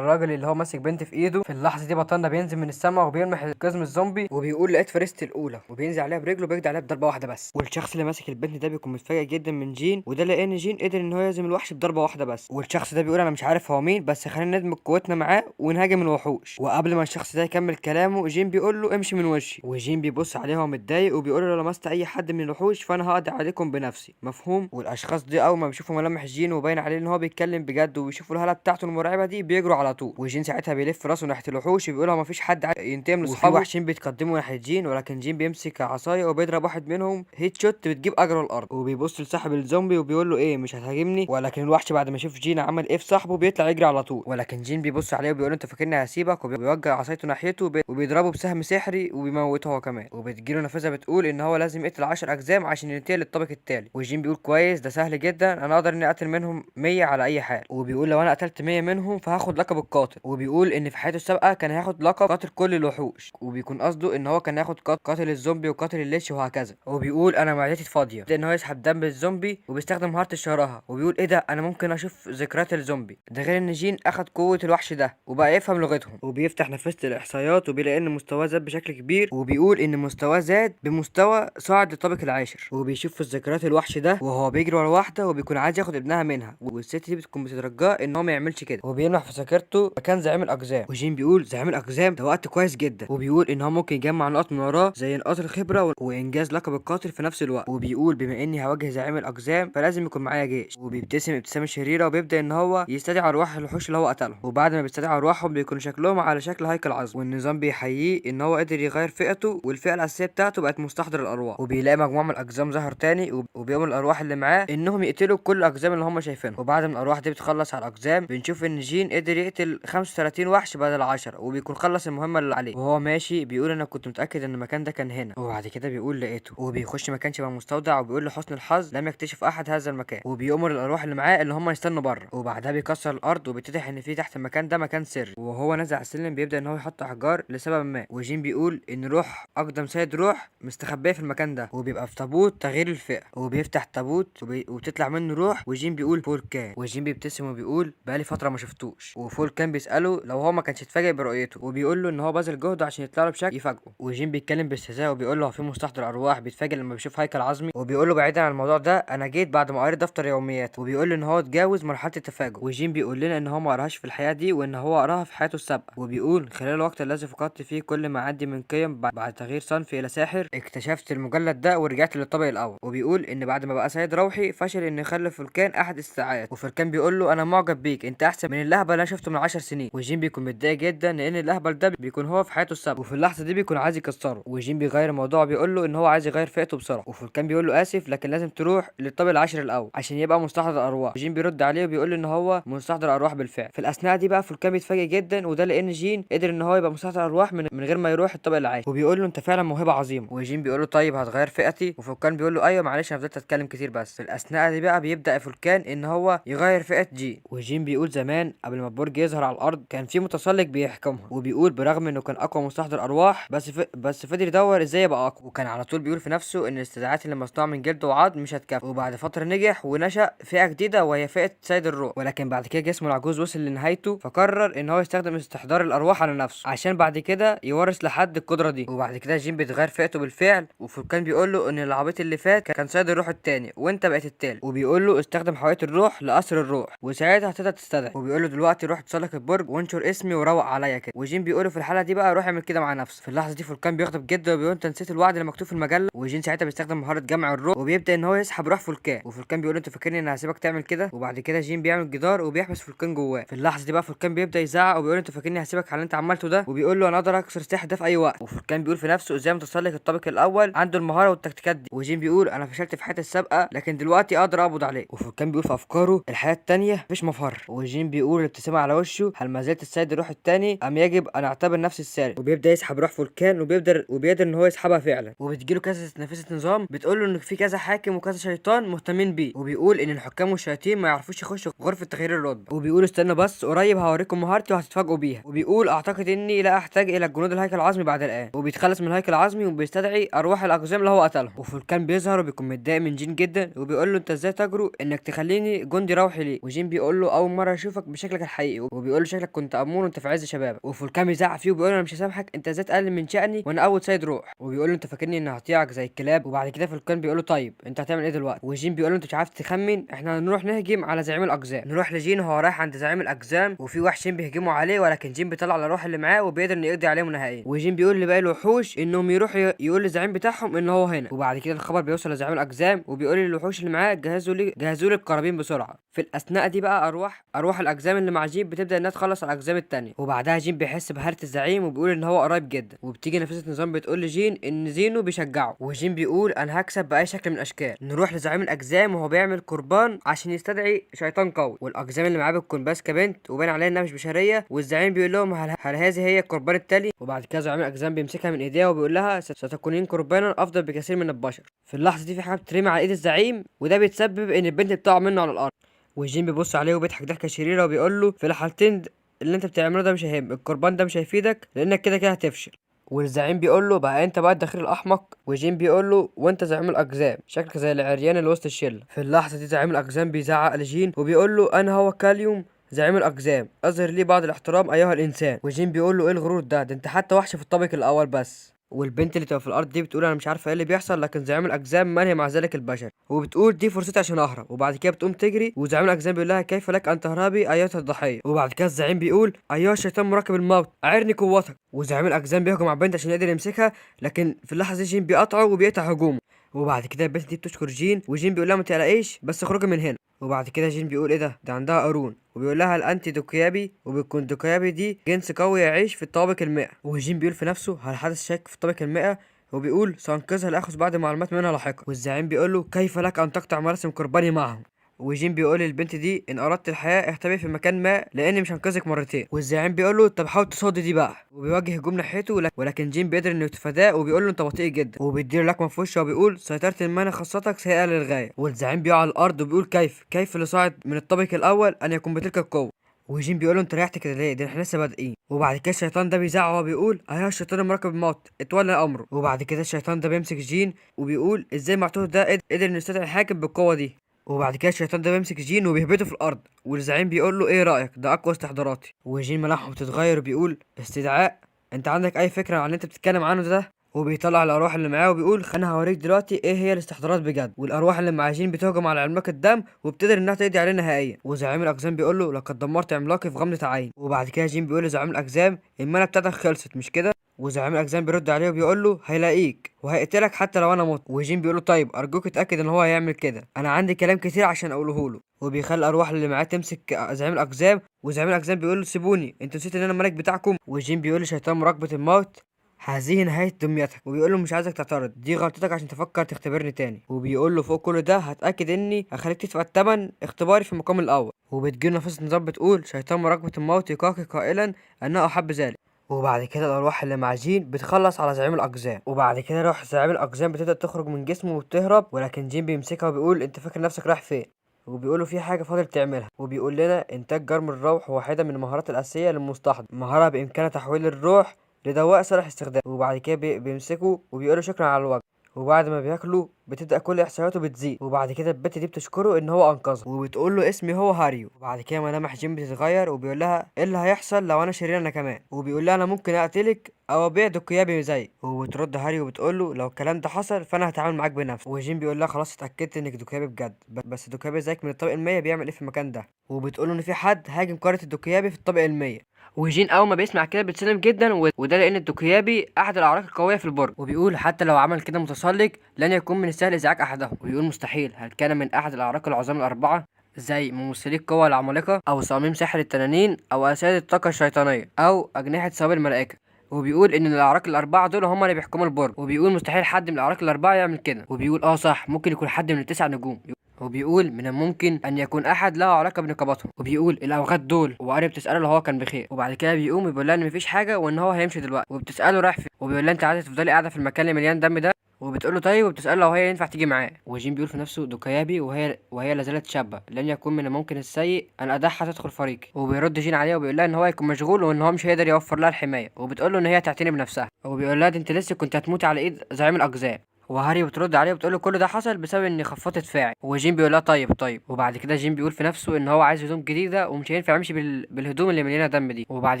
الراجل اللي هو ماسك بنت في ايده. في اللحظه دي بطلنا بينزل من السماء وبيلمح قزم الزومبي وبيقول لقيت فريستي الاولى، وبينزل عليها برجله وبيقضي عليها بضربه واحده بس. والشخص اللي ماسك البنت ده بيكون متفاجئ جدا من جين، وده لان جين قدر ان هو يهزم الوحش بضربه واحده بس. والشخص ده بيقول انا مش عارف هو مين، بس خلينا ندمج قوتنا معاه ونهاجم الوحوش. وقبل ما الشخص ده يكمل كلامه جين بيقول له امشي من وشي، وجين بيبص عليه وهو متضايق وبيقول له لو لمست اي حد من الوحوش فانا هقضي عليكم بنفسي، مفهوم؟ والاشخاص دي اول ما بيشوفوا ملامح جين وباين عليه ان هو بيتكلم بجد وبيشوفوا الهاله بتاعته المرعبه دي بيجروا على طول. وجين ساعتها بيلف راسه ناحيه الوحوش وبيقول هو مفيش حد ينتقم لاصحابه، وفي وحشين بيتقدموا ناحيه جين، ولكن جين بيمسك عصايه وبيضرب واحد منهم هيت شوت بتجيب اجره الارض، وبيبص لصاحب الزومبي وبيقول له ايه مش هتهاجمني؟ ولكن الوحش بعد ما يشوف جين عمل ايه في صاحبه بيطلع يجري على طول. ولكن جين بيبص عليه وبيقول انت فاكرني هسيبك، وبيوجه عصايته ناحيته وبيضربه بسهم سحري وبيموته هو كمان. وبتجيله نافذه بتقول ان هو لازم يقتل 10 اجزام عشان ينتقل للطابق التالي. وجين بيقول كويس ده سهل جدا، انا اقدر اني اقتل منهم 100 على اي حال. وبيقول لو انا قتلت 100 منهم فهاخد لقب القاتل. وبيقول ان في حياته السابقه كان هياخد لقب قاتل كل الوحوش، وبيكون قصده ان هو كان هياخد قاتل الزومبي وقاتل الليش وهكذا. وبيقول انا معدتي فاضيه، ان هو يسحب دم الزومبي وبيستخدم مهاره الشراهه، وبيقول ايه ده انا ممكن اشوف ذكريات الزومبي ده، غير ان جين اخد قوه الوحش ده وبقى يفهم لغتهم. وبيفتح نافذه الاحصائيات وبيلاقي ان مستواه زاد بشكل كبير، وبيقول ان مستواه زاد بمستوى صاعد للطابق العاشر. وبيشوف في ذكريات الوحش ده وهو بيجري ورا واحده وبيكون عايز ياخد ابنها منها، والست دي بتكون بتترجاه ان هو ما يعملش كده. وبيلمح في ذاكرته مكان زعيم الاقزام، وجين بيقول زعيم الاقزام ده وقت كويس جدا، وبيقول ان هو ممكن يجمع نقط من وراه زي نقاط الخبره وانجاز لقب القاتل في نفس الوقت. وبيقول بما اني هواجه زعيم الاقزام فلازم يكون معايا جيش. وبيبتسم ابتسامه شريره وبيبدا ان هو يستدعي ارواح الوحوش اللي هو قتلهم، وبعد ما بيستدعي ارواحهم بيكون شكلهم على شكل هيكل عظم، والنظام بيحييه ان هو قدر يغير فئته والفئه الاساسيه بتاعته بقت مستحضر الارواح. وبيلاقي مجموعه من الاقزام ظهر تاني وبيأمر الارواح اللي معاه انهم يقتلوا كل الاقزام اللي هم شايفينهم. وبعد ما الارواح دي بتخلص على الاقزام بنشوف ان جين قدر يقتل 35 وحش بدل 10، وبيكون خلص المهمه اللي عليه. وهو ماشي بيقول انا كنت متاكد ان المكان ده كان هنا، وبعد كده بيقول لقيته. وبيخش مكان شبه مستودع وبيقول لحسن الحظ لم يكتشف احد هذا المكان، وبيأمر الارواح اللي معاه ان هم يستنوا بره. وبعدها بيكسر الارض وبيتضح ان في تحت المكان ده مكان سري، وهو نازل على السلم بيبدا ان هو يحط احجار لسبب ما. وجين بيقول ان روح اقدم سيد روح مستخبيه في المكان ده، وبيبقى في تابوت تغيير الفئه، وبيفتح التابوت وبتطلع منه روح، وجين بيقول فولكان. وجين بيبتسم وبيقول بقالي فتره ما شفتوش. وفولكان بيساله لو هو ما كانش اتفاجئ برؤيته، وبيقول له ان هو بذل جهده عشان يطلع له بشكل يفاجئه. وجين بيتكلم باستهزاء وبيقول له هو في مستحضر ارواح بيتفاجئ لما بيشوف هيكل عظمي، وبيقول له بعيدا عن الموضوع ده انا جيت بعد ما قريت دفتر يوميات. وبيقول له ان هو اتجاوز مرحله التفاجؤ. وجين بيقول لنا ان هو ما قراهاش في الحياه دي وان هو قراها في حياته السابقه. وبيقول خلال الوقت الذي فقدت فيه كل ما عندي من قيم بعد تغيير صنفي الى ساحر اكتشفت المجلد ده ورجعت للطابق الاول. وبيقول ان بعد ما بقى سيد روحي فشل انه يخلي فولكان احد الساعات، وفولكان بيقول له انا معجب بيك انت احسن من اللهبل اللي انا شفته من 10 سنين. وجين بيكون متضايق جدا لان اللهبل ده بيكون هو في حياته السابقه، وفي اللحظه دي بيكون عايز يكسره. وجين بيغير الموضوع بيقول له ان هو عايز يغير فئته بسرعه. وفولكان بيقول له اسف لكن لازم تروح للطابق العاشر الاول عشان يبقى مستحضر ارواح. وجين بيرد عليه وبيقول له ان هو مستحضر ارواح بالفعل. في الاثناء دي بقى فولكان بيتفاجئ جدا، وده لان جين قدر ان هو يبقى مستحضر ارواح من غير ما يروح الطابق العاشر. وبيقول له انت فعلا موهبه عظيمه. وجين بيقول له طيب هتغير فئتي؟ وفولكان بيقول له ايوه معلش انا فضلت اتكلم كتير. بس في الاثناء دي بقى بيبدا فولكان ان هو يغير فئه جين. وجين بيقول زمان قبل ما البرج يظهر على الارض كان في متسلق بيحكمها، وبيقول برغم انه كان اقوى مستحضر ارواح بس فضل يدور ازاي يبقى اقوى، وكان على طول بيقول في نفسه ان الاستدعاءات اللي مصنوعه من جلد وعظم مش هتكفي. وبعد فتره نجح ونشأ فئه جديده وهي فئه سيد الروح. ولكن بعد كده جسمه العجوز وصل لنهايته فقرر ان هو يستخدم استحضار الارواح على نفسه عشان بعد كده يورث لحد القدره دي. وبعد كده جين بيتغير فئته بالفعل، وفولكان بيقول له ان العبيط اللي فات كان سيد الروح التاني وانت بقيت التالت. وبيقول له استخدم حوايه الروح لاسر الروح وساعتها هتقدر تستدعي. وبيقول له دلوقتي روح تسلق البرج وانشر اسمي وروق عليا كده. وجين بيقول له في الحاله دي بقى روح اعمل كده مع نفسه. في اللحظه دي فولكان بيغضب جدا وبيقول انت نسيت الوعد اللي مكتوب في المجله. وجين ساعتها بيستخدم مهاره جمع الروح وبيبدا ان هو يسحب روح فولكان. وفولكان بيقول له انت فاكرني ان هسيبك تعمل كده؟ وبعد كده جين بيعمل جدار وبيحبس فولكان جواه. في اللحظه دي بقى فولكان بيبدا يزعق وبيقول له انت فاكرني هسيبك على اللي انت عملته ده؟ وبيقول له انا اقدر اكسر السلاح ده في اي وقت. وفولكان بيقول في نفسه ازاي متسلق الطابق الاول عنده المهاره والتكتيكات دي. وجين بيقول انا فشلت في حياتي السابقه لكن دلوقتي اقدر اقبض عليه. وفولكان بيقول في افكاره الحياه التانيه مفيش مفر. وجين بيقول الابتسامه على وشه هل ما زلت السيد الروح التاني ام يجب ان اعتبر نفسي السارق؟ وبيبدا يسحب روح فولكان وبيقدر ان هو يسحبها فعلا. وبتجيله كذا نافذه نظام بتقول له ان في كذا حاكم وكذا شيطان مهتمين بيه. وبيقول ان الحكام والشياطين ما يعرفوش يخشوا غرفه تغيير الرتبه. وبيقول استنى بس قريب هوريكم مهارتي وهتتفاجئوا بيها. وبيقول اعتقد اني لا احتاج الى الجنود الهيكل العظمي بعد الان. وبيتخلص من الهيكل العظمي وبيستدعي ارواح الاقزام اللي هو قتلهم. وفولكان بيظهر وبيكون متضايق من جين جدا وبيقول له انت ازاي تجرؤ انك تخليني جندي روحي ليه. وجين بيقول له اول مره اشوفك بشكلك الحقيقي، وبيقول له شكلك كنت امور وانت في عز شبابك. وفولكان بيزعق فيه وبيقول له انا مش هسامحك، انت ازاي تقلل من شأني وانا اول سيد روح. وبيقول له انت فاكرني اني هطيعك زي الكلاب. وبعد كده فولكان بيقول له طيب انت هتعمل ايه دلوقتي. وجين بيقول له انت مش عارف تخمن، احنا هنروح نهجم على زعيم الاقزام. نروح لجين وهو رايح عند زعيم الاقزام وفي وحشين بيهجموا عليه، ولكن جين بيطلع على الروح اللي معاه وبيقدر انه يقضي عليهم نهائيا. وجين بيقول لباقي الوحوش انهم يروحوا يقول للزعيم بتاعهم ان هو هنا. وبعد كده الخبر بيوصل لزعيم الاقزام وبيقول للوحوش اللي معاه جهزوا لي القرابين بسرعه. في الاثناء دي بقى ارواح الاقزام اللي مع جين بتبدا انها تخلص على الاقزام التانية. وبعدها جين بيحس بهرة الزعيم وبيقول ان هو قريب جدا. وبتيجي نافذه نظام بتقول لجين ان زينو بيشجعه، وجين بيقول انا هكسب باي شكل من الاشكال. نروح لزعيم الاقزام وهو بيعمل قربان عشان يستدعي شيطان قوي، والاقزام اللي معاه بتكون ماسكه بنت وباين عليها انها مش بشريه. والزعيم بيقول لهم هل هذه هي القربان التالي. وبعد كده زعيم الاقزام بيمسكها من ايديها وبيقول لها ستكونين قربانا افضل بكثير من البشر. في اللحظه دي في حاجه بترمي على ايد الزعيم وده بيتسبب ان البنت بتقع منه على الارض. وجين بيبص عليه وبيضحك ضحكه شريره وبيقول له في الحالتين اللي انت بتعمله ده مش هيهم، القربان ده مش هيفيدك لانك كده كده هتفشل. والزعيم بيقول له بقى انت بقى الدخيل الاحمق. وجين بيقول له وانت زعيم الاقزام شكلك زي العريان اللي وسط الشله. في اللحظه دي زعيم الاقزام بيزعق لجين وبيقول له انا هو كاليوم زعيم الاقزام، اظهر لي بعض الاحترام ايها الانسان. وجين بيقول له ايه الغرور ده انت حتى وحش في الطابق الاول بس. والبنت اللي تبقى في الارض دي بتقول انا مش عارفه ايه اللي بيحصل، لكن زعيم الاقزام منهي مع ذلك البشر، وبتقول دي فرصتي عشان اهرب. وبعد كده بتقوم تجري وزعيم الاقزام بيقول لها كيف لك ان تهربي ايها الضحيه. وبعد كده الزعيم بيقول ايها الشيطان مراقب الموت اعرني قوتك. وزعيم الاقزام بيهجم على البنت عشان يقدر يمسكها، لكن في اللحظه دي جين بيقطعه وبيقطع هجومه. وبعد كده البنت دي بتشكر جين وجين بيقول لها ما تقلقيش بس اخرجي من هنا. وبعد كده جين بيقول ايه ده عندها قارون، وبيقول لها الانتي دوكيابي، وبيكون دوكيابي دي جنس قوي يعيش في الطوابق المائة. وجين بيقول في نفسه هل حدث شك في الطابق المائة، وبيقول سأنقذها لأخذ بعض المعلومات منها لاحقا. والزعيم بيقول له كيف لك أن تقطع مراسم قرباني معهم. وجين بيقول للبنت دي ان اردت الحياه اختبئي في مكان ما لاني مش هنقذك مرتين. والزعيم بيقول له طب حاول تصد دي بقى، وبيوجه هجوم ناحيته ولكن جين بيقدر انه يتفاداه وبيقول له انت بطيء جدا، وبيديله لكمه في وشه وبيقول سيطره المانع خاصتك سيئه للغايه. والزعيم بيقع على الارض وبيقول كيف اللي صاعد من الطابق الاول ان يكون بتلك القوه. وجين بيقول له انت ريحت كده ليه، ده احنا لسه بادئين. وبعد كده الشيطان ده بيزعق وهو بيقول ايها الشيطان المراقب الموت اتولى امره. وبعد كده الشيطان ده بيمسك جين وبيقول ازاي معتوه ده قدر انه يستدعي الحاكم بالقوه دي. وبعد كده الشيطان ده بيمسك جين وبيهبطه في الارض، والزعيم بيقول له ايه رايك ده اقوى استحضاراتي. وجين ملامحه بتتغير وبيقول استدعاء، انت عندك اي فكره عن اللي انت بتتكلم عنه ده. وبيطلع الارواح اللي معاه وبيقول انا هوريك دلوقتي ايه هي الاستحضارات بجد. والارواح اللي مع جين بتهجم على عملاق الدم وبتقدر انها تقضي عليه نهائيا. وزعيم الاقزام بيقول له لقد دمرت عملاقي في غمضه عين. وبعد كده جين بيقول لزعيم الاقزام المنى بتاعتك خلصت مش كده. وزعيم الاقزام بيرد عليه وبيقول له هيلاقيك وهيقتلك حتى لو انا مت. وجين بيقول له طيب ارجوك اتاكد ان هو هيعمل كده، انا عندي كلام كتير عشان اقوله له. وبيخلي الارواح اللي معاه تمسك زعيم الاقزام، وزعيم الاقزام بيقول له سيبوني انتوا نسيتوا ان انا الملك بتاعكم. وجين بيقول لشيطان مراقبه الموت هذه نهاية دميتك، وبيقول له مش عايزك تعترض دي غلطتك عشان تفكر تختبرني تاني. وبيقول له فوق كل ده هتأكد اني هخليك تدفع الثمن اختباري في المقام الاول. وبتجيله نفس النظام بتقول شيطان مراقبة الموت يقاك قائلا انه احب ذلك. وبعد كده الارواح اللي مع جين بتخلص على زعيم الاقزام، وبعد كده روح زعيم الاقزام بتبدا تخرج من جسمه وبتهرب، ولكن جين بيمسكها وبيقول انت فاكر نفسك رايح فين. وبيقولوا في حاجه فاضل تعملها، وبيقول لنا انتاج جرم الروح واحده من المهارات الاساسيه للمستحضر، مهاره بامكانها تحويل الروح لدواء صالح استخدام. وبعد كده بيمسكه وبيقولوا شكرا على الوجه. وبعد ما بياكله بتبدا كل احصائياته بتزيد. وبعد كده البت دي بتشكره ان هو انقذها وبتقول له اسمي هو هاريو. وبعد كده ملامح جيم بتتغير وبيقول لها ايه اللي هيحصل لو انا شرير انا كمان. وبيقول لها انا ممكن اقتلك او ابيع دوكيابي زيك. وبترد هاريو وبتقول له لو الكلام ده حصل فانا هتعامل معاك بنفسي. وجيم بيقول لها خلاص اتاكدت انك دوكيابي بجد، بس دوكيابي زيك من الطابق المية بيعمل ايه في المكان ده. وبتقول له ان في حد هاجم قاره الدوكيابي في الطابق المية. وجين اول ما بيسمع كده بيتصدم جدا وده لان الدوكيابي احد الاعراق القويه في البرج. وبيقول حتى لو عمل كده متسلق لن يكون من السهل ازعاج احدهم. ويقول مستحيل، هل كان من احد الاعراق العظام الاربعه زي ممثلي القوى العمالقه او صميم سحر التنانين او اساد الطاقه الشيطانيه او اجنحه ثواب الملائكه. وبيقول ان الاعراق الاربعه دول هم اللي بيحكموا البرج. وبيقول مستحيل حد من الاعراق الاربعه يعمل كده. وبيقول صح ممكن يكون حد من التسع نجوم. وبيقول من الممكن ان يكون احد له علاقه بنقابتهم. وبيقول الاوغاد دول وقرب تساله لو هو كان بخير. وبعد كده بيقوم بيقول لها ان مفيش حاجه وان هو هيمشي دلوقتي. وبتساله رايح فين، وبيقول لها انت عايزه تفضلي قاعده في المكان اللي مليان دم ده. وبتقول له طيب، وبتساله لو هي ينفع تيجي معاه. وجين بيقول في نفسه دوكيابي وهي لا زالت شابه، لن يكون من الممكن السيء ان ادعها تدخل فريقي. وبيرد جين عليها وبيقول لها ان هو يكون مشغول وان هو مش هيقدر يوفر لها الحمايه. وبتقول له ان هي تعتني بنفسها. وبيقول لها انت لسه كنت هتموتي على ايد زعيم الاقزام. وهاري بترد عليه وبتقول له كل ده حصل بسبب اني خفضت دفاعي. وجين بيقول لها طيب طيب. وبعد كده جين بيقول في نفسه ان هو عايز هدوم جديده ومش هينفع يمشي بالهدوم اللي مليانه دم دي. وبعد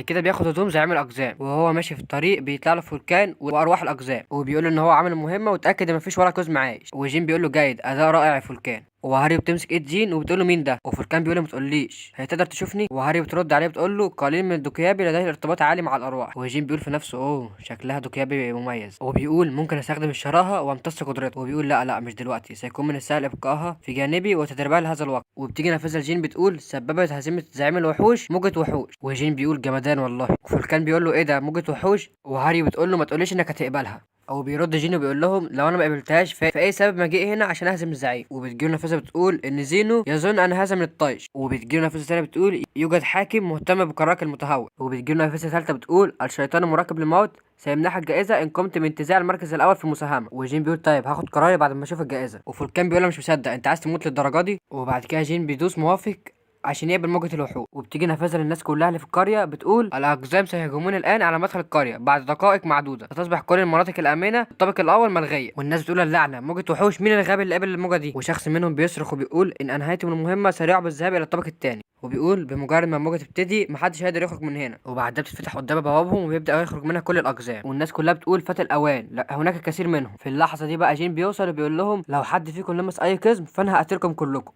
كده بياخد هدوم زعيم الاقزام، وهو ماشي في الطريق بيطلع له فولكان وارواح الاقزام، وبيقول له ان هو عامل مهمه واتاكد ان مفيش ولا قزم عايش. وجين بيقول له جيد، اداء رائع يا فولكان. وهاري بتمسك ايد جين وبتقول له مين ده؟ وفولكان بيقول له ما تقوليش، هي تقدر تشوفني؟ وهاري بترد عليه بتقول له قليل من الدوكيابي لديه ارتباط عالي مع الارواح. وجين بيقول في نفسه اوه شكلها دوكيابي مميز. وبيقول ممكن استخدم الشراهه وامتص قدرته. وبيقول لا لا مش دلوقتي، سيكون من السهل ابقائها في جانبي وتدريبها لهذا الوقت. وبتيجي نافذه لجين بتقول سببت هزيمه زعيم الوحوش موجة وحوش. وجين بيقول جمدان والله. وفولكان بيقول له ايه ده موجة وحوش؟ وهاري بتقول له ما تقوليش انك هتقبلها. او بيرد جينو بيقول لهم لو انا ما قبلتهاش فاي سبب مجيء هنا عشان اهزم الزعيم. وبتجيله نافذه بتقول ان زينو يظن ان هذا من الطيش. وبتجيله نافذه ثانيه بتقول يوجد حاكم مهتم بقرارك المتهور. وبتجيله نافذه ثالثه بتقول الشيطان المراقب للموت سيمنحك جائزة إن قمت بانتزاع المركز الأول في المساهمة. وجين بيقول طيب هاخد قراري بعد ما أشوف الجائزة. وفولكان بيقول مش مصدق أنت عايز تموت للدرجة دي؟ وبعد كده جين بيدوس موافق عشان يقبل موجة الوحوش. وبتيجي نافذة للناس كلها اللي في القرية بتقول الأقزام سيهجمون الآن على مدخل القرية بعد دقائق معدودة، ستصبح كل المناطق الآمنة الطابق الأول ملغية. والناس بتقول اللعنة موجة وحوش، مين الغبي اللي قبل الموجة دي؟ وشخص منهم بيصرخ وبيقول إن أنهيتم المهمة سريعوا بالذهاب إلى الطابق الثاني. وبيقول بمجرد ما الموجة تبتدي محدش هيقدر يخرج من هنا. وبعدها بتتفتح قدام بوابهم وبيبدأ يخرج منها كل الأقزام، والناس كلها بتقول فات الأوان، لا هناك الكثير منهم. في اللحظة دي بقى جين بيوصل وبيقول لهم لو حد فيكم لمس أي قزم فأنا هقتلكم كلكم.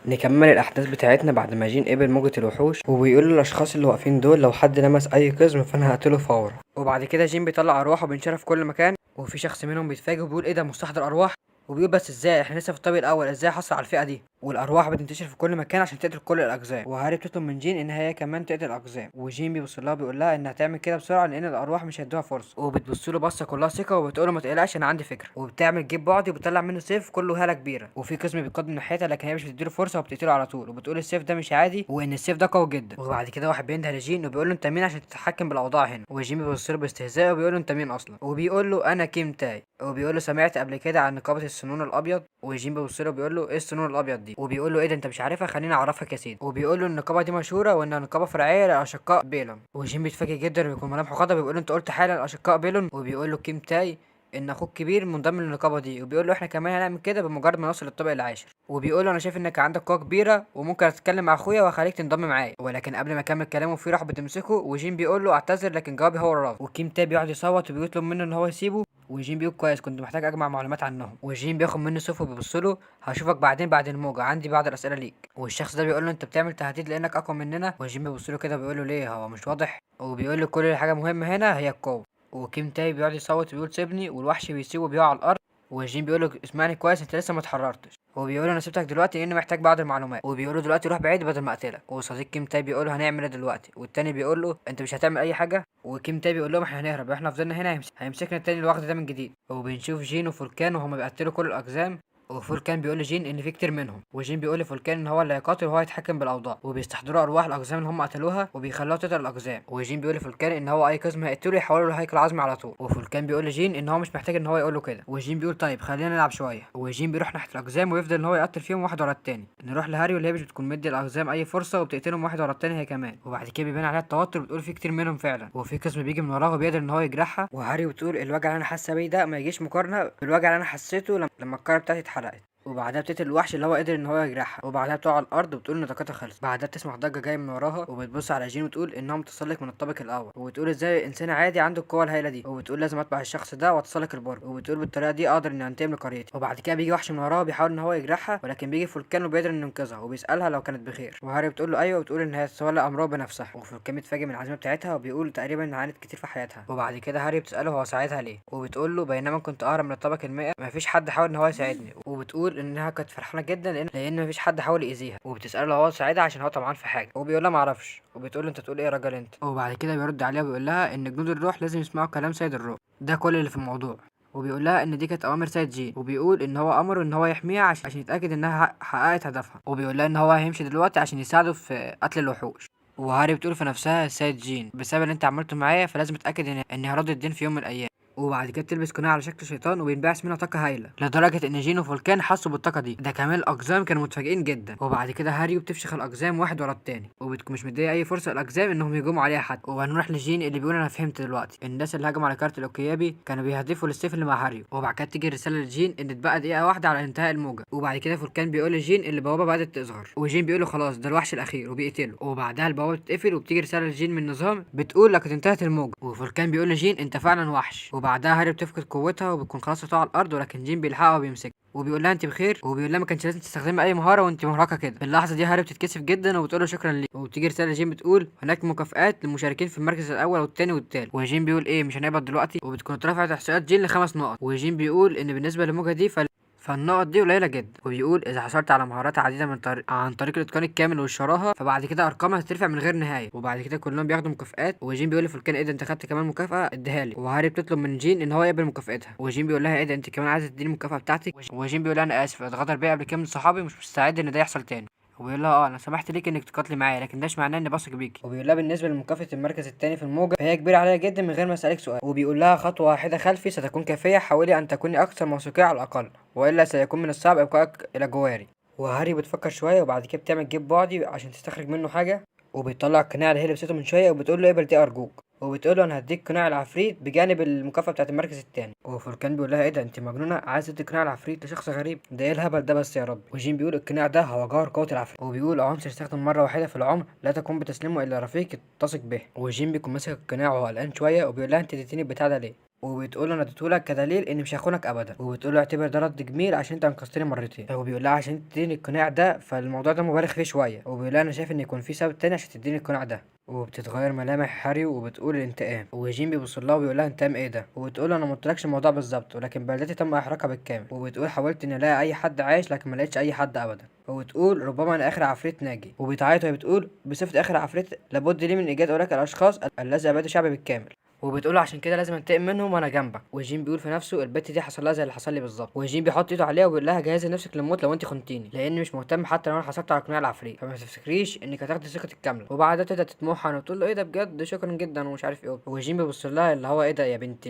نكمل الأحداث بتاعتنا بعد ما جين قبل موجة الوحوش، وبيقول للأشخاص اللي واقفين دول لو حد لمس أي قزم فأنا هقتله فورا. وبعد كده جين بيطلع أرواحه وبينشرها في كل مكان، وفي شخص منهم بيتفاجئ وبيقول إيه ده مستحضر أرواح؟ وبيقول بس ازاي احنا لسه في الطابق الاول، ازاي حصل على الفئه دي؟ والارواح بتنتشر في كل مكان عشان تقتل كل الاجزاء. وهاري بتطلب من جين ان هي كمان تقتل الاجزاء، وجين بيبص لها بيقول لها انها تعمل كده بسرعه لان الارواح مش هيدوها فرصه. وبتبص له بصه كلها ثقه وبتقول له ما تقلقش انا عندي فكره. وبتعمل جيب بعدي وبتطلع منه سيف كله هاله كبيره، وفي قسم بيقدم ناحيتها لكن هي مش بتديله فرصه وبتقتله على طول. وبتقول السيف ده مش عادي وان السيف ده قوي جدا. وبعد كده واحد بينده لجين وبيقول له انت مين عشان تتحكم بالاوضاع هنا؟ وجين بيبص له باستهزاء وبيقول له انت مين اصلا؟ وبيقول له انا كيم تاي. وبيقول له سمعت قبل كده عن نقابه السنون الابيض؟ وجين بيبص له بيقول له ايه السنون الابيض دي؟ وبيقول له ايه ده انت مش عارفها، خليني اعرفك يا سيدي. وبيقول له النقابه دي مشهوره وانها نقابه فرعيه للاشقاء بيلون. وجين بيتفاجئ جدا وبيكون ملامحه غضب وبيقول له انت قلت حالا الاشقاء بيلون؟ وبيقول له كيم تاي ان اخوك كبير منضم للنقابه دي، وبيقول له احنا كمان هنعمل كده بمجرد ما نوصل للطابق العاشر. وبيقول له انا شايف انك عندك قوه كبيره وممكن اتكلم مع اخويا واخليك تنضم معايا. ولكن قبل ما يكمل كلامه في راح بتمسكه، وجين بيقول له اعتذر لكن جوابي هو الرفض. وكيم تاي بيقعد يصوت وبيطلب منه ان هو يسيبه، وجين بيقول كويس كنت محتاج اجمع معلومات عنهم. وجين بياخد منه سيف وبيبص له هشوفك بعدين بعد الموجه، عندي بعض الاسئله ليك. والشخص ده بيقول له انت بتعمل تهديد لانك اقوى مننا؟ وجين بيبص له كده بيقول له ليه هو مش واضح؟ وبيقول له كل حاجه مهمه هنا هي القوه. وكيم تاي بيقعد يصوت وبيقول سيبني، والوحش بيسيبه وبيقع على الارض. وجين بيقول له اسمعني كويس انت لسه ما اتحررتش. وبيقول له انا سبتك دلوقتي لاني محتاج بعض المعلومات. وبيقول له دلوقتي روح بعيد بدل ما اقتلك. وصديق كيم تاي بيقول له هنعمل ايه دلوقتي؟ والتاني بيقول له انت مش هتعمل اي حاجه. وكيم تاي بيقول لهم احنا هنهرب، احنا فضلنا هنا هيمسكنا التاني الوقت ده من جديد. وبنشوف جين وفولكان وهما بيقتلوا كل الاقزام. وفولكان بيقول لجين ان في كتير منهم، وجين بيقول لفولكان ان هو اللي هيقاتل وهو يتحكم بالاوضاع، وبيستحضروا ارواح الاقزام اللي هم قتلوها وبيخلوها تقتل الاقزام. وجين بيقول لفولكان ان هو اي قزم هيقتله يحوله لهيكل عظمي على طول. وفولكان بيقول لجين ان هو مش محتاج ان هو يقول له كده. وجين بيقول طيب خلينا نلعب شويه. وجين بيروح ناحيه الاقزام ويفضل ان هو يقتل فيهم واحد ورا التاني. نروح لهاري واللي هي مش بتكون مدي الاقزام اي فرصه وبتقتلهم واحد ورا التاني هي كمان. وبعد كده بيبان عليها التوتر بتقول في كتير منهم فعلا، وفي قزم بيجي من وراها وبيقدر ان هو يجرحها. وهاري بتقول الوجع اللي انا حاسه بيه ده ما يجيش مقارنه بالوجع اللي انا حسيته لما القاره بتاعتي اتحرقت. وبعدها بتقتل الوحش اللي هو قدر ان هو يجرحها. وبعدها بتقع على الارض وبتقول ان طاقتها خلصت. بعدها بتسمع ضجه جايه من وراها وبتبص على جين وتقول انها متسلق من الطابق الاول. وبتقول ازاي انسان عادي عنده القوه الهائله دي؟ وبتقول لازم اتبع الشخص ده واتسلق البرج. وبتقول بالطريقه دي اقدر اني انتقم لقريتي. وبعد كده بيجي وحش من وراها بيحاول ان هو يجرحها، ولكن بيجي فولكان وبيقدر انه ينقذها وبيسالها لو كانت بخير. وهاري بتقول له ايوه، وبتقول ان هي تتولى امرها بنفسها. وفولكان بيتفاجئ من العزيمه بتاعتها وبيقول تقريبا ان عانت كتير في حياتها. وبعد كده هاري بتساله هو ساعدها ليه، وبتقول له بينما كنت اقرب من الطابق المائة مفيش حد حاول ان هو يساعدني. وبتقول انها كانت فرحانه جدا لان مفيش حد حاول يأذيها. وبتساله لو هو ساعدها عشان هو طمعان في حاجه، وبيقول لها معرفش. وبتقول له انت تقول ايه يا راجل انت؟ وبعد كده بيرد عليها وبيقول لها ان جنود الروح لازم يسمعوا كلام سيد الروح، ده كل اللي في الموضوع. وبيقول لها ان دي كانت اوامر سيد جين، وبيقول ان هو امره ان هو يحميها عشان يتاكد انها حققت هدفها. وبيقول لها ان هو هيمشي دلوقتي عشان يساعده في قتل الوحوش. وهاري بتقول في نفسها سيد جين بسبب اللي انت عملته معايا فلازم اتاكد اني هرد الدين في يوم من الايام. وبعد كده بتلبس قناع على شكل شيطان وبينبعث منها طاقه هايله، لدرجه ان جين وفولكان حسوا بالطاقه دي. ده كمان الاقزام كانوا متفاجئين جدا. وبعد كده هاري بتفشخ الاقزام واحد ورا التاني، وبتكون مش مديه اي فرصه الاقزام انهم يهجموا عليها حتى. وهنروح لجين اللي بيقول انا فهمت دلوقتي الناس اللي هجموا على كارت الاوكيابي كانوا بيهدفوا للسيف اللي مع هاري. وبعد كده تيجي رساله لجين ان اتبقى دقيقه واحده على انتهاء الموجه. وبعد كده فولكان بيقول لجين ان البوابه بدات تصغر، وجين بيقول له خلاص ده الوحش الاخير وبيقتله. وبعدها البوابه بتتقفل وبتيجي رساله لجين من النظام بتقول لقد انتهت الموجه. وفولكان بيقول لجين انت فعلا وحش. وبعدها هاري بتفقد قوتها وبتكون خلاص هتقع على الارض، ولكن جين بيلحقها وبيمسكها وبيقول لها انت بخير، وبيقول لها ما كانش لازم تستخدمي اي مهاره وانت مرهقه كده. في اللحظه دي هاري بتتكسف جدا وبتقول له شكرا ليك. وبتيجي رساله جين بتقول هناك مكافآت للمشاركين في المركز الاول والثاني والثالث. وجين بيقول ايه مش هنقبض دلوقتي. وبتكون اترفعت احصائيات جين ل5 نقط. وجين بيقول ان بالنسبه للموجه دي فالنقط دي قليله جدا. وبيقول اذا حصلت على مهارات عديده عن طريق الاتقان الكامل والشراهه فبعد كده ارقامها هترفع من غير نهايه. وبعد كده كلهم بياخدوا مكافآت. وجين بيقول لفولكان ايه ده انت خدت كمان مكافاه اديها لي. وهاري بتطلب من جين ان هو يقبل مكافاتها. وجين بيقول لها ايه ده انت كمان عايزه تديني المكافاه بتاعتك. وجين بيقول انا اسف اتغدر بيا قبل كده من صحابي مش مستعد ان ده يحصل تاني. وبيقول لها انا سمحت ليك انك تقاتلي معايا لكن ده مش معناه اني بثق بيكي. وبيقول لها بالنسبه لمكافاه المركز الثاني في الموجه فهي كبيره عليا جدا من غير ما اسالك سؤال. وبيقول لها خطوه واحده خلفي ستكون كافيه، حاولي ان تكوني اكثر موثوقيه على الاقل والا سيكون من الصعب ابقائك الى جواري. وهاري بتفكر شويه وبعد كده بتعمل جيب بعدي عشان تستخرج منه حاجه، وبيطلع القناع اللي هي لبسته من شويه وبتقول له اقبل دي ارجوك. وبتقول له انا هديك قناع العفريت بجانب المكافاه بتاعه المركز الثاني. وفولكان بيقول لها ايه ده انت مجنونه عايزه تدي قناع العفريت لشخص غريب، ده ايه الهبل ده بس يا رب. وجين بيقول القناع ده هو جوهر قوه العفريت، وبيقول عنصر يستخدم مره واحده في العمر لا تكون بتسليمه الا رفيق تثق به. وجين بيكون ماسك القناع وهو قلقان شويه وبيقول لها انت اديتيني البتاع ده ليه. وبتقول له انا اديتهولك كدليل اني مش هخونك ابدا. وبتقول له اعتبر ده رد جميل عشان انت انقذتني مرتين. وبيقول لها عشان تديني القناع ده فالموضوع ده مبالغ فيه شويه. وبيقول لها انا شايف ان يكون في سبب تاني عشان تديني القناع ده. وبتتغير ملامح هاري وبتقول الانتقام. وجين بيبص لها وبيقول لها انتقام ايه ده. وبتقول له انا ما قلتلكش الموضوع بالظبط ولكن بلدتي تم احراقها بالكامل. وبتقول حاولت اني الاقي اي حد عايش لكن ما لقيتش اي حد ابدا. وبتقول ربما انا اخر عفريت ناجي. وبتعيط وهي بتقول بصفه اخر عفريت لابد لي من ايجاد اولئك الاشخاص الذي ابادوا شعبي بالكامل. وبتقول عشان كده لازم انتقم منهم وانا جنبك. وجين بيقول في نفسه البت دي حصل لها زي اللي حصل لي بالظبط. وجين بيحط ايده عليها وبيقول لها جهزي نفسك للموت لو انت خنتيني لاني مش مهتم حتى لو انا حصلت على قناع العفريت، فما تفتكريش انك هتاخدي ثقتي الكامله. وبعدها تبدا تتمحن وتقول له ايه ده بجد شكرا جدا ومش عارف ايه. وجين بيبص لها اللي هو ايه ده يا بنت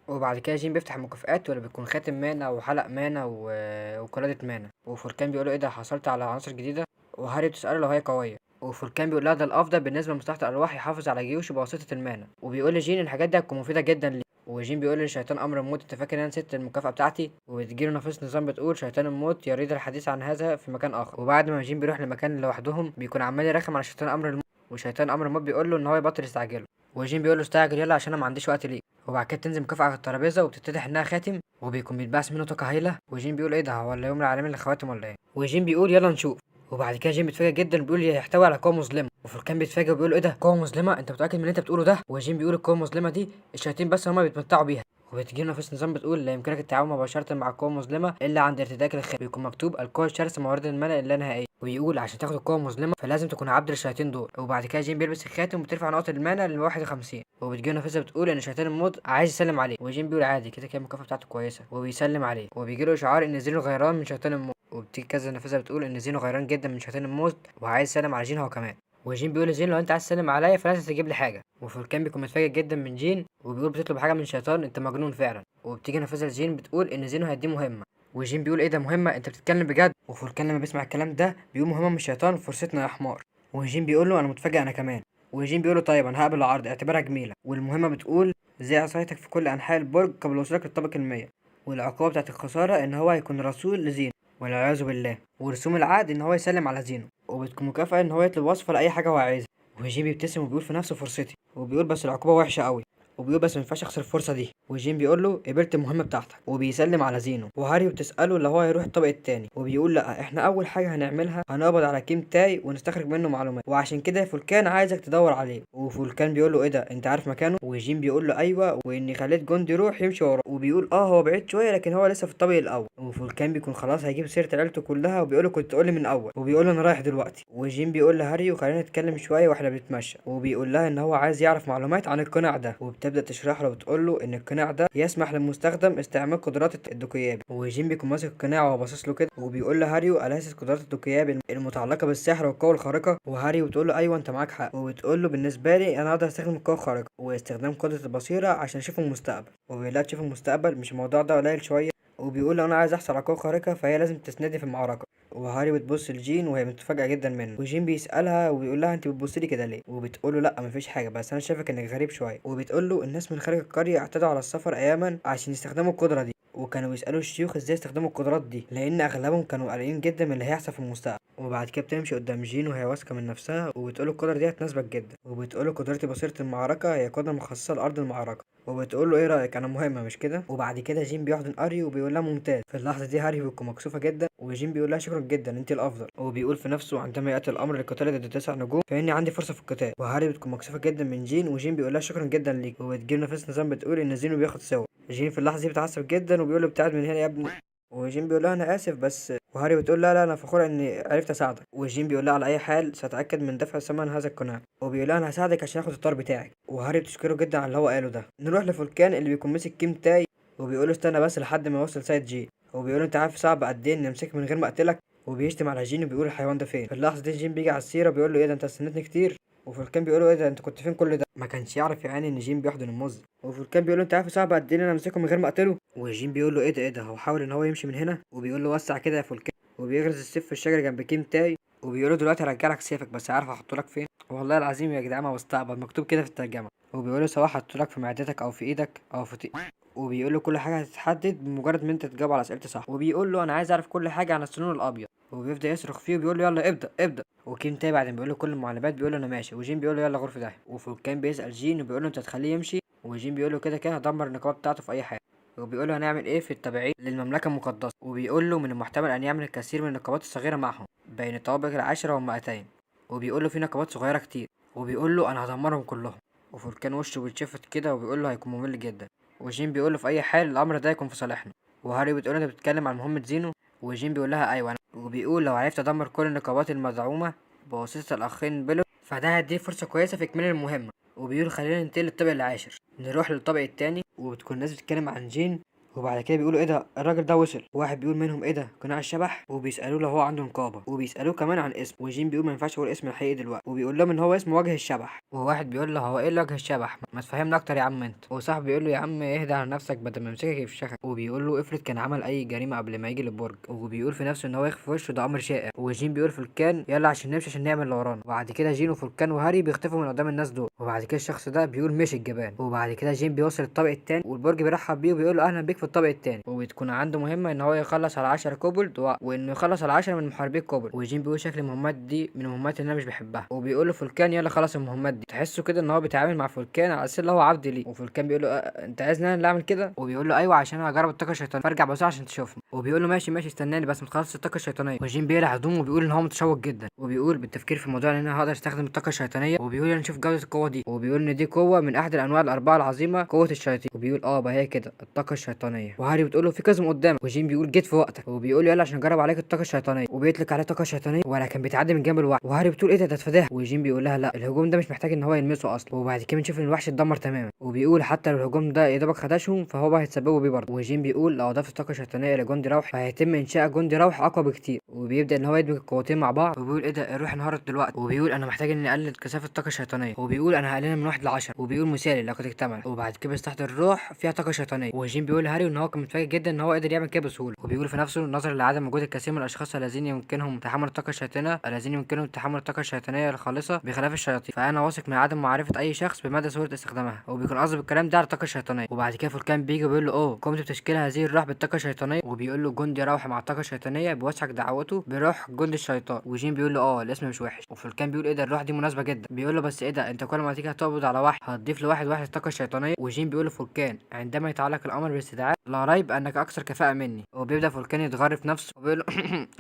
وبعد كده جين بيفتح المكافآت ولا بيكون خاتم مانا وحلق مانا وقلاده مانا. وفوركان بيقول له ايه ده حصلت على عناصر جديده. وهاري بتساله لو هي قويه. وفولكان بيقول لها ده الافضل بالنسبه لمصلحه الارواح يحافظ على جيوشه بواسطه المانا. وبيقول لجين الحاجات دي هتكون مفيده جدا ليه. وجين بيقول للشيطان امر الموت انت فاكر ان انا نسيت المكافاه بتاعتي. وبتجيله نفس نظام بتقول شيطان الموت يريد الحديث عن هذا في مكان اخر. وبعد ما جين بيروح لمكان لوحدهم بيكون عمال يرخم على شيطان امر الموت. وشيطان امر الموت بيقول له ان هو يبطل يستعجله. وجين بيقول له استعجل يلا عشان انا ما عنديش وقت ليك. وبعد كده تنزل مكافاه على الترابيزه وبتتضح انها خاتم وبيكون بيتبعث منه طاقه هايله. وجين بيقول ايه ده هو اليوم العالمي للخواتم ولا ايه. وجين بيقول يلا نشوف. وبعد كده جين بيتفاجئ جدا بيقول يحتوي على قوه مظلمه. وفولكان بيتفاجئ وبيقول له ايه ده قوه مظلمه انت متاكد من اللي انت بتقوله ده. وجين بيقول القوه المظلمه دي الشياطين بس هما بيتمتعوا بيها. وبتجي نفس نظام بتقول لا يمكنك التعامل مباشره مع القوه المظلمه الا عند ارتداك الخاتم. بيكون مكتوب القوه الشرسه موارد الملأ اللانهائيه. ويقول عشان تاخد القوه المظلمه فلازم تكون عبد للشياطين دول. وبعد كده جين بيلبس الخاتم وبترفع نقط المانا ل 51. وبتجي نفسها بتقول ان شيطان الموت عايز يسلم عليه. وجين بيقول عادي كده كده المكافاه بتاعته كويسه وبيسلم عليه. وبيجي له اشعار ان زينو غيران من شيطان الموت. وبتيجي كذا نفسها بتقول ان زينو غيران جدا من شيطان الموت وعايز يسلم على جين هو كمان. وجين بيقول لجين لو انت عايز تسلم عليا فلازم تجيب لي حاجه. وفولكان بيكون متفاجئ جدا من جين وبيقول بتطلب حاجه من شيطان انت مجنون فعلا. وبتيجي نفسها لجين بتقول ان زينو هيديه مهمه. وجين بيقول ايه ده مهمه انت بتتكلم بجد. وفولكان لما بيسمع الكلام ده بيقول مهمه من الشيطان فرصتنا يا حمار. وجين بيقول له انا متفاجئ انا كمان. وجين بيقول له طيب انا هقبل العرض اعتبرها جميله. والمهمه بتقول زي عصايتك في كل انحاء البرج قبل وصولك للطابق المية. والعقوبه بتاعت الخساره ان هو هيكون رسول لزينو والعياذ بالله. ورسوم العقد ان هو يسلم على زينو. وبتكون مكافاه ان هو يطلب وصفه لاي حاجه هو عايزها. وجين بيبتسم وبيقول في نفسه فرصتي. وبيقول بس العقوبه وحشه قوي. وبيقول بس ما ينفعش اخسر الفرصه دي. وجين بيقول له قبلت المهمه بتاعتك وبيسلم على زينو. وهاري بتساله اللي هو هيروح الطابق التاني وبيقول لا احنا اول حاجه هنعملها هنقبض على كيم تاي ونستخرج منه معلومات وعشان كده فولكان عايزك تدور عليه. وفولكان بيقول له ايه ده انت عارف مكانه. وجين بيقول له ايوه واني خليت جندي يروح يمشي وراه. وبيقول هو بعيد شويه لكن هو لسه في الطابق الاول. وفولكان بيكون خلاص هيجيب سيره عيلته كلها وبيقول له كنت تقول لي من الاول. وبيقول له انا رايح دلوقتي. وجين بيقول لهاري وخلينا نتكلم شويه واحنا بنتمشى. وبيقول لها ان هو عايز يعرف معلومات عن القناع ده. وبتبدا وبتبدا تشرح له وتقول له ان القناع ده يسمح للمستخدم استعمال قدرات الدوكيابي. وجين بيكون ماسك القناع وهو باصص له كده وبيقول لهاريو أليست قدرات الدوكيابي المتعلقه بالسحر والقوه الخارقه؟ وهاري بتقول له ايوه انت معاك حق. وبتقول له بالنسبه لي انا اقدر استخدم القوه الخارقه واستخدام قدره البصيره عشان اشوف المستقبل. وبيقول لها تشوف المستقبل مش الموضوع ده قليل شويه؟ وبيقول لو انا عايز احصل على قوه خارقه فهي لازم تسندني في المعركه. وهاري بتبص لجين وهي متفاجئه جدا منه. وجين بيسالها وبيقول لها انت بتبصي لي كده ليه؟ وبتقول له لا مفيش حاجه بس انا شايفك انك غريب شويه. وبتقول له الناس من خارج القريه اعتادوا على السفر اياما عشان يستخدموا القدره دي، وكانوا يسالوا الشيوخ ازاي يستخدموا القدرات دي لان اغلبهم كانوا قلقانين جدا من اللي هيحصل في المستقبل. وبعد كده بتمشي قدام جين وهي واثقه من نفسها وبتقول له القدره دي هتناسبك جدا. وبتقول له قدرتي بصيره المعركه هي قدره مخصصه لارض المعركه. وبتقول له ايه رايك انا مهمه مش كده؟ وبعد كده جين بيحضن اري وبيقول لها ممتاز. في اللحظه دي هاري بيكون مكسوفه جدا وجين بيقول لها شكرا جدا انت الافضل. وبيقول في نفسه عندما ياتي الامر للقتال ضد 9 نجوم فاني عندي فرصه في القتال. وهاري بتكون مكسوفه جدا من جين وجين بيقول لها شكرا جدا ليك. وبتجيب نفس نظام بتقول ان زينو بياخد سوا. جين في اللحظه دي بيتعصب جدا وبيقول له ابتعد من هنا يا ابني. وجين بيقول لها انا اسف بس. وهاري بتقول لا انا فخور اني عرفت اساعدك. وجين بيقول لها على اي حال ساتاكد من دفع ثمن هذا القناع. وبيقول لها انا هساعدك عشان اخد الطار بتاعك. وهاري بتشكره جدا على اللي هو قاله ده. نروح لفولكان اللي بيكون مسك كيم تاي وبيقول له استنى بس لحد ما يوصل سايد جين. وبيقول له انت عارف صعب قد ايه اني امسكك من غير ما اقتلك. وبيشتم على جين وبيقول الحيوان ده فين. في اللحظه دي جين بيجي على السيره بيقول له ايه ده انت استنيتني كتير. وفولكان بيقول له ايه ده انت كنت فين كل ده؟ ما كانش يعرف يعني ان جين بيحضن الموز. وفولكان بيقول له انت عارف صعب قد ايه ان انا امسكه من غير ما اقتله. وجين بيقول له ايه ده هو حاول ان هو يمشي من هنا. وبيقول له وسع كده يا فولكان. وبيغرز السيف في الشجره جنب كيم تاي وبيقول له دلوقتي هرجع لك سيفك بس عارف هحطه لك فين؟ والله العظيم يا جدعان ما بستعبط مكتوب كده في الترجمه. وبيقول له سواء هحطه لك في معدتك او في ايدك او في وبيقول له كل حاجه هتتحدد بمجرد ما انت تجاوب على اسئلتي صح. وبيقول له انا عايز اعرف كل حاجه عن السنون الابيض. وبيبدا يصرخ فيه وبيقول له يلا ابدا ابدا. وكيم تاي بعد ما بيقول له كل المعلومات بيقول له انا ماشي. وجين بيقول له يلا غرفه ده. وفولكان بيسال جين وبيقول له انت هتخليه يمشي. وجين بيقول له كده كده هدمر النقابه بتاعته في اي حاجه. وبيقول له هنعمل ايه في التبعيد للمملكه المقدسه. وبيقول له من المحتمل ان يعمل الكثير من النقابات الصغيره معهم بين الطوابق العاشره والمائتين. وبيقول له في نقابات صغيره كتير. وبيقول له انا هدمرهم كلهم. وفولكان وشه بيتشفت كده وبيقول له هيكون ممل جدا. وجين بيقول له في اي حال الامر ده يكون في صالحنا. وهاري بتقول انت بتتكلم عن مهمه زينو. وجين بيقول لها ايوه وبيقول لو عرفت ادمر كل النقابات المدعومه بواسطه الاخين بيلو فده هيديه فرصه كويسه في اكمال المهمه. وبيقول خلينا ننتقل للطابق العاشر. نروح للطابق التاني وبتكون الناس بتتكلم عن جين. وبعد كده بيقولوا ايه ده الراجل ده وصل. واحد بيقول منهم ايه ده قناع الشبح. وبيسالوه لو هو عنده نقابه. وبيسالوه كمان عن اسم. وجين بيقول ما ينفعش يقول اسم الحقيقي دلوقتي. وبيقول لهم ان هو اسمه وجه الشبح. وواحد بيقول له هو ايه اللي وجه الشبح ما تفهمنا اكتر يا عم انت. وصاحبه بيقول له يا عم اهدى على نفسك بدل ما يمسكك يفشخك. وبيقول له افرض كان عمل اي جريمه قبل ما يجي للبرج. وبيقول في نفسه ان هو يخفي وشه ده امر شائع. وجين بيقول فولكان يلا عشان نمشي عشان نعمل اللي ورانا. وبعد كده جين وفولكان وهاري بيختفوا من قدام الناس دول. وبعد كده الشخص ده بيقول مشي الجبان. وبعد كده جين بيوصل الطابق التاني والبرج بيرحب بيه وبيقول له اهلا بيك في الطابق التاني. وبتكون عنده مهمه ان هو يخلص على 10 كوبولد وانه يخلص على 10 من محاربي الكوبولد. وجين بيقول شكل المهمات دي من المهمات اللي انا مش بحبها. وبيقول له فولكان يلا خلص المهمات دي. تحسه كده ان هو بيتعامل مع فولكان على اساس ان هو عبد ليه. وفولكان بيقول له انت عايزني انا اللي اعمل كده؟ وبيقول له ايوه عشان انا هجرب الطاقه الشيطانيه فارجع بسرعه عشان تشوفني. وبيقول له ماشي استناني بس ما تخلصش الطاقه الشيطانيه. وجين بيقلع هدومه وبيقول ان هو متشوق جدا. وبيقول بالتفكير في الموضوع ان انا هقدر استخدم الطاقه الشيطانيه. وبيقول انا نشوف جوده القوه دي. وبيقول ان دي قوه من احد الانواع الاربعه العظيمه قوه الشياطين. وبيقول بقى هي كده الطاقه الشيطانيه. وهاري بتقول له في قزم قدامك. وجين بيقول جيت في وقتك. وبيقول له يلا عشان اجرب عليك الطاقه الشيطانيه. وبيطلق عليه طاقه شيطانيه ولكن بيتعدي من جنب الوحش. وهاري بتقول ايه ده اتفاداها. وجين بيقول لها لا الهجوم ده مش محتاج ان هو يلمسه اصلا. وبعد كده بنشوف ان الوحش اتدمر تماما. وبيقول حتى لو الهجوم ده يا دوبك خدشهم فهو بقى هيتسببوا بيه برضه. وجين بيقول لو اضاف الطاقه الشيطانيه لجندي روح فهيتم انشاء جندي روح اقوى بكتير. وبيبدا ان هو يدمج القوتين مع بعض. وبيقول ايه ده الروح انهارت دلوقتي. وبيقول انا محتاج اني اقلل كثافه الطاقه الشيطانيه. وبيقول انا هقللها من 1 ل10. وبيقول مثالي لو كانت اكتملت. وبعد كده بيستحضر الروح فيها طاقه شيطانيه. وجين بيقول لهاري ان هو كان متفاجئ جدا ان هو قدر يعمل كده بسهوله. وبيقول في نفسه نظرا لعدم وجود الكثير من الاشخاص الذين يمكنهم تحمل الطاقه الشيطانيه الخالصه بخلاف الشياطين فانا واثق من عدم معرفه اي شخص بمدى سهوله استخدامها. وبيكون قصده بالكلام ده على الطاقه الشيطانيه. وبعد كده فولكان بيجي وبيقول له قمت بتشكيل هذه الروح بالطاقه الشيطانيه. وبيقول له جندي روح مع الطاقه الشيطانيه بوسعك دعوته بروح جند الشيطان. وجين بيقول له الاسم مش وحش. وفولكان بيقول ايه ده الروح دي مناسبه جدا. بيقول له بس ايه ده انت كل ما تيجي هتقبض على واحد هتضيف لواحد الطاقه الشيطانيه. وجين بيقول له فولكان عندما يتعلق الامر بالاستدعاء لا ريب انك اكثر كفاءه مني. وبيبدا فولكان يتغر في نفسه وبيقول له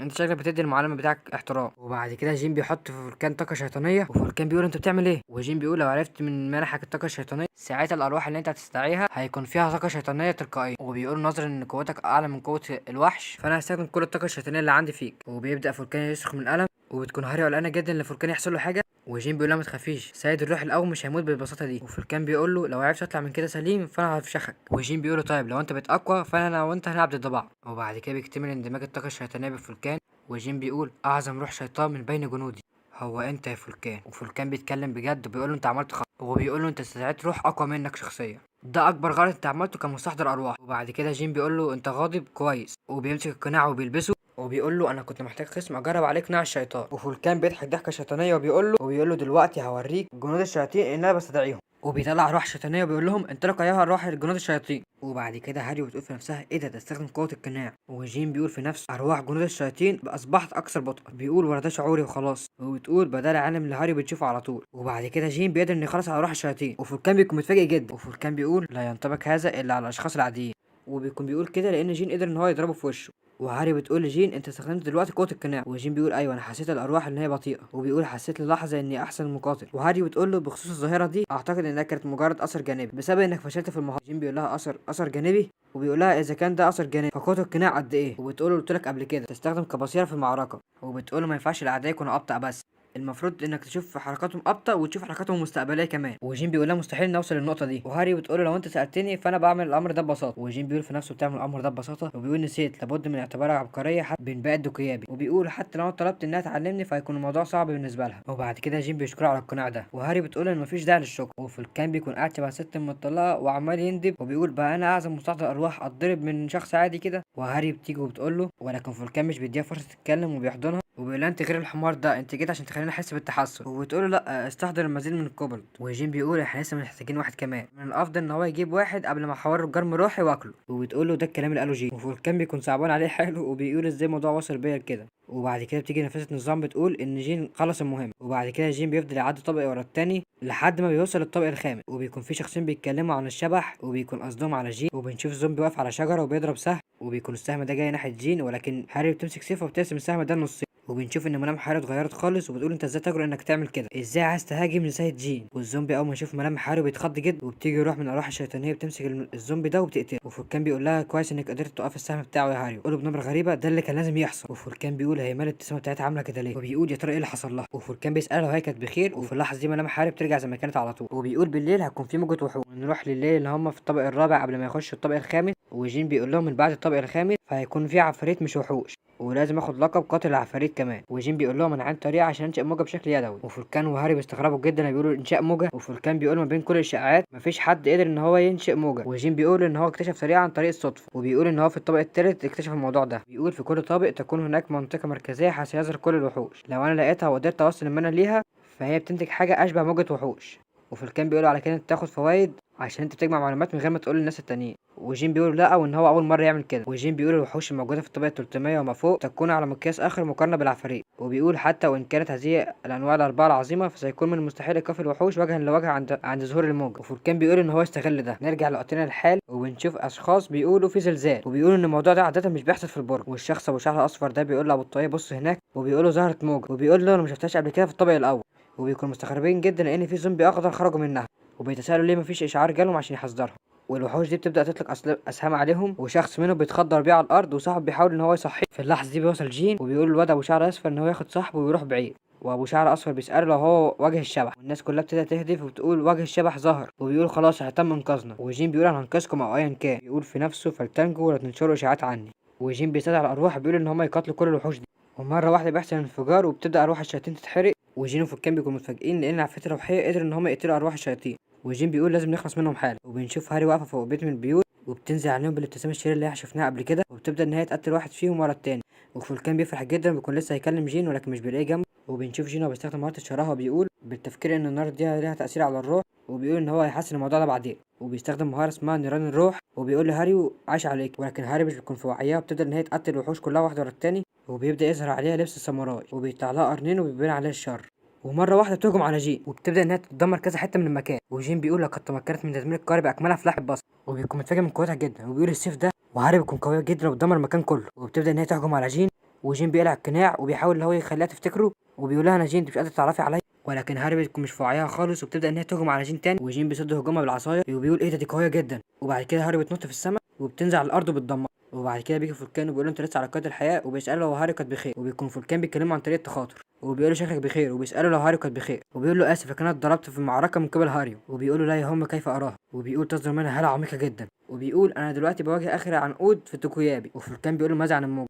انت شكلك بتدي المعلم بتاعك احترام. وبعد كده جين بيحط في فولكان طاقه شيطانيه. وفولكان بيقول انت بتعمل ايه؟ وجين بيقول لو عرفت من منحك الطاقه الشيطانيه ساعتها الارواح اللي انت هتستدعيها هيكون فيها طاقه شيطانيه تلقائيه. وبيقول نظرا ان قوتك اعلى من قوه الوحش فانا هستخدم كل الطاقه الشيطانيه اللي عندي فيك. وبيبدا فولكان يصرخ من الالم. وبتكون هاري قلقانه جدا ان فولكان يحصل له حاجه. وجين بيقول لها ما تخافيش، سيد الروح الاول مش هيموت بالبساطه دي. وفولكان بيقول له لو عرفت اطلع من كده سليم فانا هفشخك. وجين بيقول له طيب لو انت بقيت اقوى فانا وانت هنلعب ضد بعض. وبعد كده بيكتمل اندماج الطاقه الشيطانيه بفولكان. وجين بيقول اعظم روح شيطان من بين جنودي هو انت يا فولكان. وفولكان بيتكلم بجد وبيقول له انت عملت خطأ، وبيقول له انت استدعيت روح اقوى منك شخصيا، ده اكبر غلط انت عملته كمستحضر ارواح. وبعد كده جين بيقول له انت غاضب كويس، وبيمسك القناع وبيلبسه وبيقول له انا كنت محتاج خصم اجرب عليه قناع الشيطان. وفولكان بيضحك ضحكه شيطانيه وبيقول له دلوقتي هوريك جنود الشياطين ان انا بستدعيهم. وبيطلع روح شيطانيه وبيقول لهم انطلقوا ايها الروح جنود الشياطين. وبعد كده هاري بتقول في نفسها ايه ده استخدم قوه القناع. وجين بيقول في نفسه ارواح جنود الشياطين اصبحت اكثر بطء، بيقول ولا ده شعوري وخلاص. وبتقول بدل العالم اللي هاري بتشوفه على طول. وبعد كده جين بيقدر انه يخلص على روح الشياطين. وفولكان بيكون متفاجئ جدا. وفولكان بيقول لا ينطبق هذا الا على الاشخاص العاديين. وبيكون بيقول كده لان جين قدر ان هو يضربه في وشه. وهاري بتقول لجين انت استخدمت دلوقتي قوه القناع. وجين بيقول ايوه انا حسيت الارواح ان هي بطيئه. وبيقول حسيت للحظه اني احسن مقاتل. وهاري بتقول له بخصوص الظاهره دي اعتقد انها كانت مجرد اثر جانبي بسبب انك فشلت في المهاره. جين بيقول لها اثر جانبي. وبيقول لها اذا كان ده اثر جانبي فقوه القناع قد ايه. وبتقول له قلت لك قبل كده تستخدم كبصيره في المعركه. وبتقول له ما ينفعش الاعداء يكونوا ابطأ بس، المفروض انك تشوف حركاتهم ابطأ وتشوف حركاتهم المستقبليه كمان. وجين بيقول لها مستحيل نوصل للنقطه دي. وهاري بتقول له لو انت سالتني فانا بعمل الامر ده ببساطه. وجين بيقول في نفسه بتعمل الامر ده ببساطه. وبيقول نسيت لابد من اعتبارها عبقريه حتى بين باقي الدكيابي. وبيقول حتى لو أنا طلبت انها تعلمني فهيكون الموضوع صعب بالنسبه لها. وبعد كده جين بيشكرها على القناع ده. وهاري بتقول ان مفيش داعي للشكر. وفولكان بيكون قاعد شبه ست مطلقه وعمال يندب وبيقول بقى انا اعظم مستحضر ارواح اتضرب من شخص عادي كده. وهاري بتيجي وبتقول له ولكن فولكان مش بيديها فرصه تتكلم وبيحضنها. وبيقول لها انت غير الحمار ده، انت جيت عشان تخليني احس بالتحسن. وبتقول له لا استحضر المزيد من الكوبالت. وجين بيقول احنا لسه محتاجين واحد كمان، من الافضل ان هو يجيب واحد قبل ما حوار الجرم روحي واكله. وبتقول له ده الكلام اللي قاله جين. وفولكان بيكون صعبان عليه حاله وبيقول ازاي الموضوع وصل بيا لكده. وبعد كده بتيجي نفسة نظام بتقول ان جين خلص المهمة. وبعد كده جين بيفضل يعدي طبق ورا التاني لحد ما بيوصل للطبق الخامس. وبيكون في شخصين بيتكلموا عن الشبح وبيكون قصدهم على جين. وبنشوف زومبي واقف على شجرة وبيضرب سهم وبيكون السهم ده جاي ناحية جين، ولكن هاري بتمسك سيفه وبتقسم السهم ده نصين. وبنشوف ان ملامح هاري اتغيرت خالص وبتقول انت ازاي تجرؤ انك تعمل كده، ازاي عايز تهاجم لسيد جين. والزومبي اول ما يشوف ملامح هاري بيتخض جدا وبتيجي روح من الارواح الشيطانيه بتمسك الزومبي ده وبتقتله. وفولكان بيقول لها كويس انك قدرت توقف السهم بتاعه يا هاري. بتقول بنبره غريبه ده اللي كان لازم يحصل. وفولكان بيقول هي مال الابتسامه بتاعتها عامله كده ليه. وبيقول يا ترى ايه اللي حصل لها. وفولكان بيسالها لو هي كانت بخير. وفي اللحظه دي ملامح هاري بترجع زي ما كانت على طول. وبيقول بالليل هتكون في موجه وحوش ونروح لليل اللي هم في الطابق الرابع قبل ما يخشوا الطابق الخامس. وجين بيقول لهم من بعد الطابق الخامس فهيكون في عفاريت مش وحوش ولازم اخد لقب قاتل العفاريت كمان. وجين بيقول لهم انا عندي طريقه عشان انشئ موجه بشكل يدوي. وفولكان وهاري بيستغربوا جدا بيقولوا انشاء موجه. وفولكان بيقول ما بين كل الاشعاعات مفيش حد قدر ان هو ينشئ موجه. وجين بيقول ان هو اكتشف طريقه عن طريق الصدفه. وبيقول ان هو في الطابق الثالث اكتشف الموضوع ده. بيقول في كل طابق تكون هناك منطقه مركزيه حيث يظهر كل الوحوش، لو انا لقيتها وقدرت اوصل المنى ليها فهي بتنتج حاجه اشبه موجه وحوش. وفولكان بيقولوا على كده انت تاخد فوائد عشان انت بتجمع معلومات من غير ما تقول للناس التانيين. وجين بيقول لا وان هو اول مره يعمل كده. وجين بيقول الوحوش الموجوده في الطابق 300 وما فوق تكون على مقياس اخر مقارنه بالعفاريت. وبيقول حتى وان كانت هذه الانواع الاربعه العظيمه فسيكون من المستحيل ايقاف الوحوش وجها لوجه عند ظهور الموجه. وفولكان بيقول ان هو يستغل ده. نرجع لوقتنا الحال وبنشوف اشخاص بيقولوا في زلزال وبيقولوا ان الموضوع ده عاده مش بيحصل في البرج. والشخص ابو شعر اصفر ده بيقول لابو الطاقيه بص هناك وبيقول له ظهرت موجه. وبيقول له انا ما شفتهاش قبل كده في الطابق الاول. وبيكونوا مستغربين جدا لان في زومبي اخضر خرجوا منها وبيتساءلوا ليه مفيش اشعار جالهم عشان يحذرهم. والوحوش دي بتبدا تطلق اسهام عليهم وشخص منهم بيتخدر بيه على الارض وصاحبه بيحاول ان هو يصحيه. في اللحظه دي بيوصل جين وبيقول الواد ابو شعر اصفر ان هو ياخد صاحبه ويروح بعيد. وابو شعر اصفر بيساله لو هو واجه الشبح والناس كلها بتبدا تهدف وبتقول واجه الشبح ظهر. وبيقول خلاص هيتم انقاذنا. وجين بيقول انا هنقذكم او ايا كان. بيقول في نفسه فلتنجوا ولا تنشروا اشاعات عني. وجين بيستدعي الارواح بيقول ان هم يقاتلوا كل الوحوش دي. ومره واحده بيحصل انفجار وبتبدا ارواح الشياطين تتحرق. وجين وفولكان بيكونوا متفاجئين لان العفاريت الروحيه قدروا ان هم يقتلوا ارواح الشياطين. وجين بيقول لازم نخلص منهم حالا. وبنشوف هاري واقفه فوق بيت من البيوت وبتنزل عليهم بالابتسامه الشريره اللي احنا شفناها قبل كده وبتبدا ان هي تقتل واحد فيهم ورا التاني. وفولكان بيفرح جدا بيكون لسه هيكلم جين ولكن مش بيلاقيه جنبه. وبنشوف جين وهو بيستخدم مهاره الشراهه وبيقول بالتفكير ان النار دي ليها تاثير على الروح. وبيقول ان هو هيحسن الموضوع ده بعدين. وبيستخدم مهاره اسمها نيران الروح وبيقول لهاري عاش عليك. ولكن هاري مش بيكون في وعيها وبتبدا ان هي تقتل الوحوش كلها واحده ورا التاني. وبيبدا يظهر عليها لبس الساموراي وبيطلع لها قرنين وبيبان عليها الشر. ومره واحده بتهجم على جين وبتبدا انها تدمر كذا حته من المكان. وجين بيقول لقد تمكنت من تدمير القارب باكملها في لحظه البصر. وبيكون متفاجئ من قوتها جدا وبيقول السيف ده وهاري بيكون قويه جدا وبتدمر المكان كله. وبتبدا ان هي تهجم على جين وجين بيقلع القناع وبيحاول ان هو يخليها تفتكره. وبيقول لها انا جين انت مش قادره تعرفي عليا. ولكن هاري بيكون مش في وعيها خالص وبتبدا ان هي تهجم على جين تاني. وجين بيصد هجومها بالعصايه وبيقول ايه ده دي قويه جدا. وبعد كده هاري بتنط في السماء وبتنزل على الارض وبتدمر. وبعد كده بيجي فولكان وبيقول له انت لسه على قيد الحياه وبيساله لو هاري كانت بخير. وبيكون فولكان بيتكلموا عن طريقه التخاطر وبيقول له شكلك بخير، وبيسأله لو هاريو كانت بخير، وبيقول له آسف لكن أنا اتضربت في المعركة من قبل هاريو، وبيقول له لا يهم كيف أراها، وبيقول تصدر منها هالة عميقة جدا، وبيقول أنا دلوقتي بواجه آخر عنقود في توكويابي، وفولكان بيقول له ماذا عن الموج،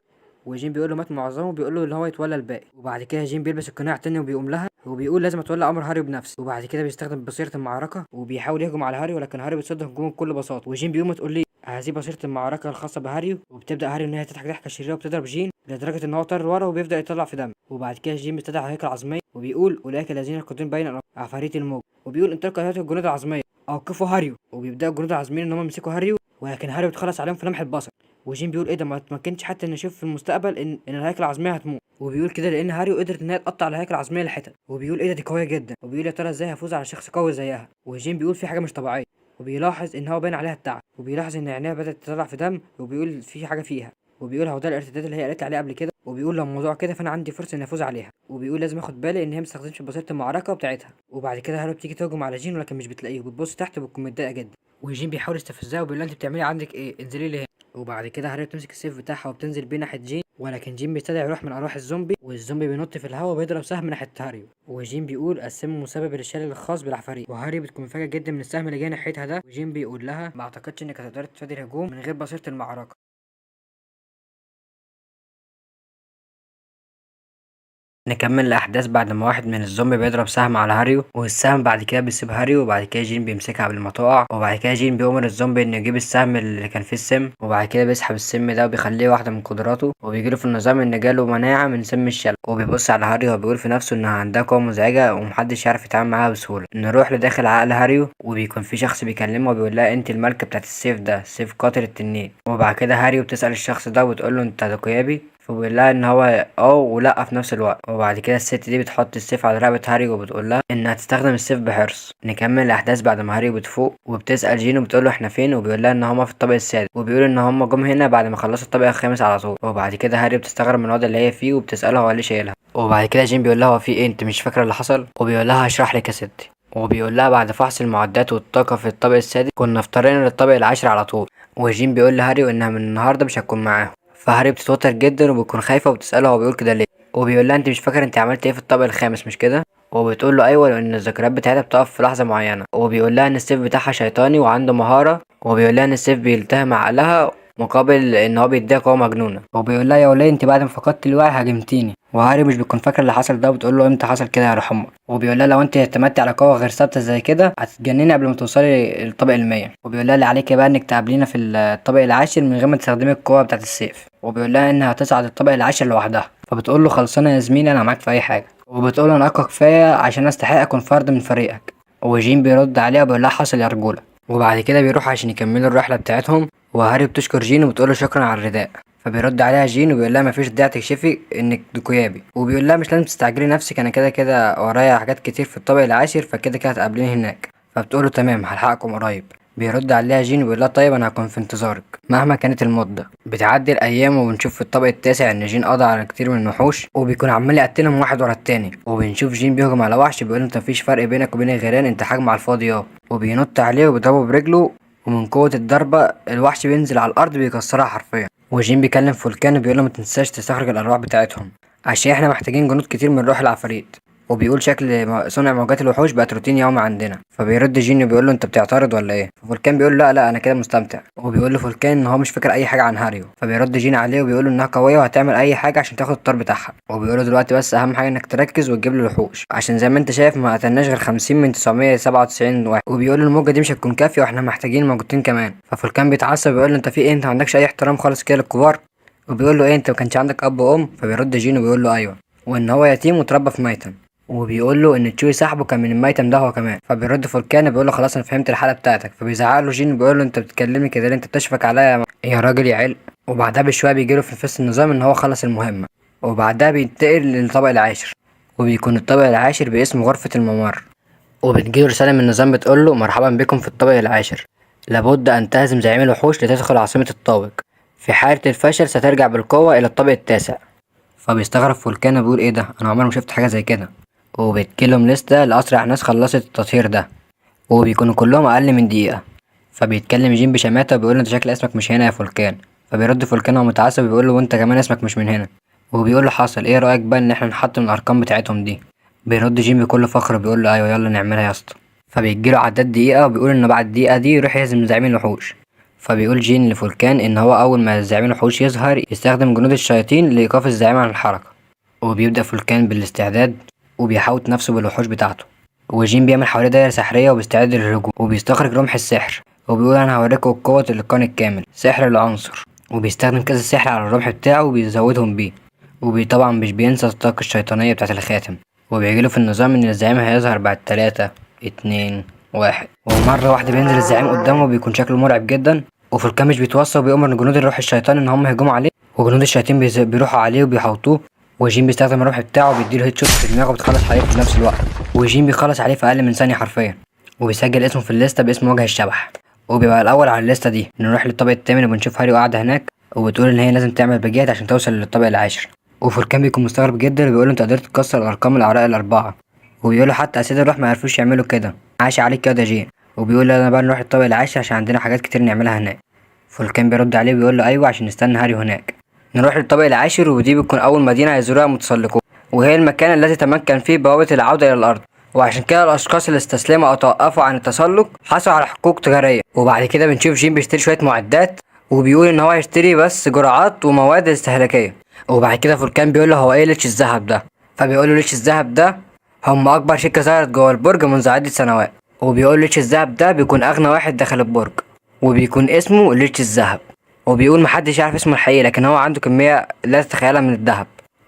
وجين بيقول له مات معظمه، بيقول له اللي هو يتولى الباقي. وبعد كده جين بيلبس القناع تاني وبيقوم لها وبيقول لازم اتولى امر هاري بنفسي. وبعد كده بيستخدم بصيره المعركه وبيحاول يهجم على هاري، ولكن هاري بيصد هجومه بكل بساطه. وجين بيقوم تقول لي هذه بصيره المعركه الخاصه بهاري، وبتبدا هاري ان هي تضحك ضحكه شريره وبتضرب جين لدرجه ان هو طار لورا وبيبدا يطلع في دم. وبعد كده جين بيستدعي الهيكل العظميه وبيقول اولئك الذين يركضون بين عفاريت الموج، وبيقول انطلقوا ايها الجنود العظميه اوقفوا هاريو. وبيبداوا الجنود العظميين ان هم يمسكوا هاريو، ولكن هاري بيتخلص عليهم في لمح البصر. وجين بيقول ايه ده، ما تمكنش حتى ان يشوف في المستقبل ان الهيكل العظميه هتموت. وبيقول كده لان هاري قدرت ان هي تقطع الهيكل العظميه لحتت. وبيقول ايه ده، دي قويه جدا. وبيقول يا ترى ازاي هفوز على شخص قوي زيها. وجين بيقول في حاجه مش طبيعيه، وبيلاحظ ان هو باين عليها التعب، وبيلاحظ ان عينيها بدات تطلع في دم، وبيقول في حاجه فيها. وبيقول هو ده الارتداد اللي هي قالت لي عليه قبل كده. وبيقول لو الموضوع كده فانا عندي فرصه اني افوز عليها. وبيقول لازم اخد بالي ان هي ما تستخدمش بصيره المعركه بتاعتها. وبعد كده هاري بتيجي تهجم على جين ولكن مش بتلاقيه، وبتبص تحت وبتكون متضايقه جدا. وجين بيحاول يستفزها وبيقول لها انت بتعملي عندك ايه، انزلي لي هنا. وبعد كده هاري بتمسك السيف بتاعها وبتنزل بيه ناحيه جين، ولكن جين بيستدعي روح من ارواح الزومبي، والزومبي بينط في الهواء وبيضرب سهم ناحيه هاري. وجين بيقول السم مسبب للشلل الخاص بالعفاريت. وهاري بتكون مفاجئ جدا من السهم اللي جاي ناحيتها ده. وجين بيقول لها ما اعتقدش انك هتقدري تفادي الهجوم من غير بصيره المعركه. نكمل الأحداث بعد ما واحد من الزومبي بيضرب سهم على هاريو، والسهم بعد كده بيسيب هاريو، وبعد كده جين بيمسكها قبل ما تقع. وبعد كده جين بيأمر الزومبي إنه يجيب السهم اللي كان فيه السم، وبعد كده بيسحب السم ده وبيخليه واحدة من قدراته، وبيجيله في النظام إن جاله مناعة من سم الشلل. وبيبص على هاريو وبيقول في نفسه إنها عندها قوة مزعجة ومحدش يعرف يتعامل معاها بسهولة. نروح لداخل عقل هاريو وبيكون في شخص بيكلمه وبيقول لها أنت الملكة بتاعت السيف ده، سيف قاتل التنين. وبعد كده هاريو بتسأل الشخص ده وبتقول له أنت دقيابي، فبيقول لها ان هو ولا في نفس الوقت. وبعد كده الست دي بتحط السيف على رقبة هاري وبتقول لها انها تستخدم السيف بحرص. نكمل الاحداث بعد ما هاري بتفوق وبتسأل جين وبتقول له احنا فين، وبيقول لها ان هما في الطابق السادس، وبيقول ان هما جم هنا بعد ما خلصوا الطابق الخامس على طول. وبعد كده هاري بتستغرب من الوضع اللي هي فيه وبتسأله هو ليه شايلها. وبعد كده جين بيقول لها هو في ايه، انت مش فاكره اللي حصل؟ وبيقول لها هشرح لك يا ستي. وبيقول لها بعد فحص المعدات والطاقة في الطابق السادس كنا افترينا للطابق العاشر على طول. وجين بيقول لهاري انها من النهارده مش هتكون معاهم. فهاري بتتوتر جدا وبتكون خايفة وبتسأله هو بيقول كده ليه. وبيقول لها انت مش فاكر انت عملت ايه في الطابق الخامس مش كده؟ وبتقول له ايوه، لان الذكريات بتاعتها بتقف في لحظة معينة. وبيقول لها ان السيف بتاعها شيطاني وعنده مهارة، وبيقول لها ان السيف بيلتهم عقلها مقابل ان هو بيديها قوة مجنونة. وبيقول لها يا وليه انت بعد ما فقدت الوعي هاجمتيني. وهاري مش بيكون فاكر اللي حصل ده، وبتقول له امتى حصل كده يا روح امك. وبيقول لها لو انت اعتمدتي على قوة غير ثابتة زي كده هتتجنني قبل ما توصلي للطابق المية. وبيقول لها اللي عليك بقى انك تقابلينا في الطابق العاشر من غير ما تستخدمي القوة بتاعت السيف. وبيقول لها انها هتصعد الطابق العاشر لوحدها. فبتقول له خلصانة يا زميلي انا معاك في اي حاجة. وبتقول له انا اقوى كفاية عشان استحق اكون فرد من فريقك. وجين بيرد عليها وبيقول لها حصل يا رجولة. وبعد كده بيروح عشان يكملوا الرحلة بتاعتهم، وهاري بتشكر جين وبتقول له شكرا على الرداء. فبيرد عليها جين وبيقول لها مفيش داعي تكشفي انك دكويابي. وبيقول لها مش لازم تستعجلي نفسك، انا كده كده ورايا حاجات كتير في الطابق العاشر، فكده كده هتقابليني هناك. فبتقول له تمام هلحقكم قريب. بيرد عليها جين وبيقول لها طيب انا هكون في انتظارك مهما كانت المدة. بتعدي الايام وبنشوف في الطابق التاسع ان جين قضى على كتير من الوحوش وبيكون عمال يقتلهم واحد ورا التاني. وبنشوف جين بيهجم على وحش بيقول له انت مفيش فرق بينك وبين الغيران، انت حجم على الفاضي يابا. وبينط عليه وبيضربه برجله، ومن قوة الضربة الوحش بينزل على الأرض بيكسرها حرفيا. وجين بيكلم فولكان وبيقول له متنساش تستخرج الأرواح بتاعتهم عشان احنا محتاجين جنود كتير من روح العفاريت. وبيقول شكل صنع موجات الوحوش بقت روتين يومي عندنا. فبيرد جين وبيقول له انت بتعترض ولا ايه؟ ففولكان بيقول له لا انا كده مستمتع. وبيقول له فولكان ان هو مش فاكر اي حاجه عن هاريو. فبيرد جين عليه وبيقول له انها قويه وهتعمل اي حاجه عشان تاخد الطار بتاعها. وبيقول له دلوقتي بس اهم حاجه انك تركز وتجيب له الوحوش عشان زي ما انت شايف ما قتلناش غير 50 من 997 واحد. وبيقول له الموجه دي مش هتكون كافيه واحنا محتاجين موجودين كمان. ففولكان بيتعصب وبيقول له انت في ايه، انت ما عندكش اي احترام خالص كده للكبار. وبيقول له ايه انت ما كانش عندك اب وام؟ فبيرد جين وبيقول له ايوه، وان هو يتيم وتربى في ميتم. وبيقول له ان تشوي صاحبه كان من الميتم ده هو كمان. فبيرد فولكان بيقول له خلاص انا فهمت الحاله بتاعتك. فبيزعق له جين وبيقول له انت بتكلمني كده ليه، انت بتشفك عليا يا راجل يا عيل. وبعدها بشويه بيجيله في نفس النظام ان هو خلص المهمه. وبعدها بينتقل للطابق العاشر، وبيكون الطابق العاشر باسم غرفه الممر. وبتجيله رساله من النظام بتقول له مرحبا بكم في الطابق العاشر، لابد ان تهزم زعيم الوحوش لتدخل عاصمه الطابق، في حاله الفشل سترجع بالقوه الى الطابق التاسع. فبيستغرب فولكان وبيقول ايه ده، انا عمري ما شفت حاجه زي كده. وبتجيلهم لستة لأسرع ناس خلصت التطهير ده، وبيكونوا كلهم أقل من دقيقة. فبيتكلم جين بشماتة وبيقول له أنت شكل اسمك مش هنا يا فولكان. فبيرد فولكان وهو متعصب وبيقول له وأنت كمان اسمك مش من هنا. وبيقول له حصل ايه رأيك بقى ان احنا نحطم الارقام بتاعتهم دي؟ بيرد جين بكل فخر بيقول له ايوه يلا نعملها يا اسطى. فبيجيله عداد دقيقة وبيقول ان بعد الدقيقة دي يروح يهزم زعيم الوحوش. فبيقول جين لفولكان ان هو اول ما زعيم الوحوش يظهر يستخدم جنود الشياطين لايقاف الزعيم عن الحركة. وبيبدأ فولكان بالاستعداد وبيحاوط نفسه بالوحوش بتاعته. وجين بيعمل حواليه دايرة سحرية وبيستعد للهجوم وبيستخرج رمح السحر وبيقول انا هوريكم قوة الاتقان الكامل سحر العنصر. وبيستخدم كذا سحر على الرمح بتاعه وبيزودهم بيه. طبعا مش بينسى الطاقة الشيطانية بتاعة الخاتم. وبيجيله في النظام ان الزعيم هيظهر بعد 3 2 1. ومرة واحدة بينزل الزعيم قدامه وبيكون شكله مرعب جدا. وفولكان مش بيتوصى وبيأمر جنود الروح الشيطان ان هم يهجموا عليه. وجنود الشياطين بيروحوا عليه وبيحوطوه. وجين بيستخدم الرمح بتاعه وبيديله هيد شوت في دماغه وبتخلص عليه في نفس الوقت. وجين بيخلص عليه في اقل من ثانية حرفيا. وبيسجل اسمه في الليستة باسم وجه الشبح. وبيبقى الاول على الليستة دي. نروح للطابق الثامن وبنشوف هاري قاعدة هناك وبتقول ان هي لازم تعمل بجهد عشان توصل للطابق العاشر. وفولكان بيكون مستغرب جدا وبيقول له انت قدرت تكسر الارقام الاعراء الاربعه. وبيقول له حتى اسياد الروح ما عرفوش يعملوا كده. عاش عليك كده يا جين. وبيقول له انا بقى نروح الطابق العاشر عشان عندنا حاجات كتير نعملها هناك. فولكان بيرد عليه وبيقول له ايوه عشان نستنى هاري هناك. نروح للطابق العاشر ودي بتكون اول مدينه هيزوروها متسلقون وهي المكان الذي تمكن فيه بوابه العوده الى الارض. وعشان كده الاشخاص اللي استسلموا او توقفوا عن التسلق حصلوا على حقوق تجاريه. وبعد كده بنشوف جين بيشتري شويه معدات وبيقول ان هو هيشتري بس جرعات ومواد استهلاكيه. وبعد كده فولكان بيقول له هو ايه ليتش الذهب ده؟ فبيقول له ليتش الذهب ده هم اكبر شركه ظهرت جوه البرج منذ عده سنوات. وبيقول ليتش الذهب ده بيكون اغنى واحد داخل البرج وبيكون اسمه ليتش الذهب. وبيقول محدش يعرف اسمه الحقيقي لكن هو عنده كميه لا تتخيلها من الذهب.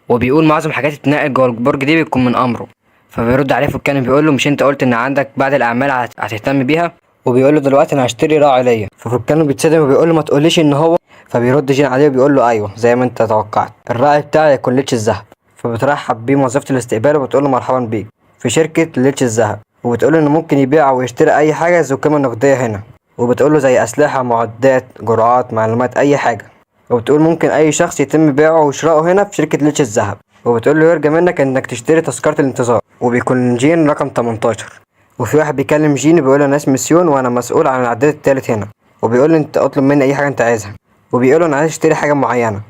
وبيقول معظم حاجات التنقل جوه البرج دي بتكون من امره. فبيرد عليه فولكان بيقول له مش انت قلت ان عندك بعض الاعمال هتهتم بيها؟ وبيقول له دلوقتي انا هشتري راعي ليا. ففولكان بيتصدم وبيقول له ما تقوليش ان هو. فبيرد جين عليه وبيقول له ايوه زي ما انت توقعت الراعي بتاعي هيكون ليتش الذهب. فبترحب بيه موظفه الاستقبال وبتقول له مرحبا بيك في شركه ليتش الذهب. وبتقول له انه ممكن يبيع او يشتري اي حاجه ذو قيمه نقديه هنا. وبتقول له زي اسلحه معدات جرعات معلومات اي حاجه. وبتقول ممكن اي شخص يتم بيعه وشراؤه هنا في شركه ليتش الذهب. وبتقول له يرجى منك انك تشتري تذكره الانتظار. وبيكون جين رقم 18. وفي واحد بيكلم جين بيقول له انا اسمي سيون وانا مسؤول عن العداد الثالث هنا. وبيقول له انت اطلب مني اي حاجه انت عايزها. وبيقول له انا عايز اشتري حاجه معينه.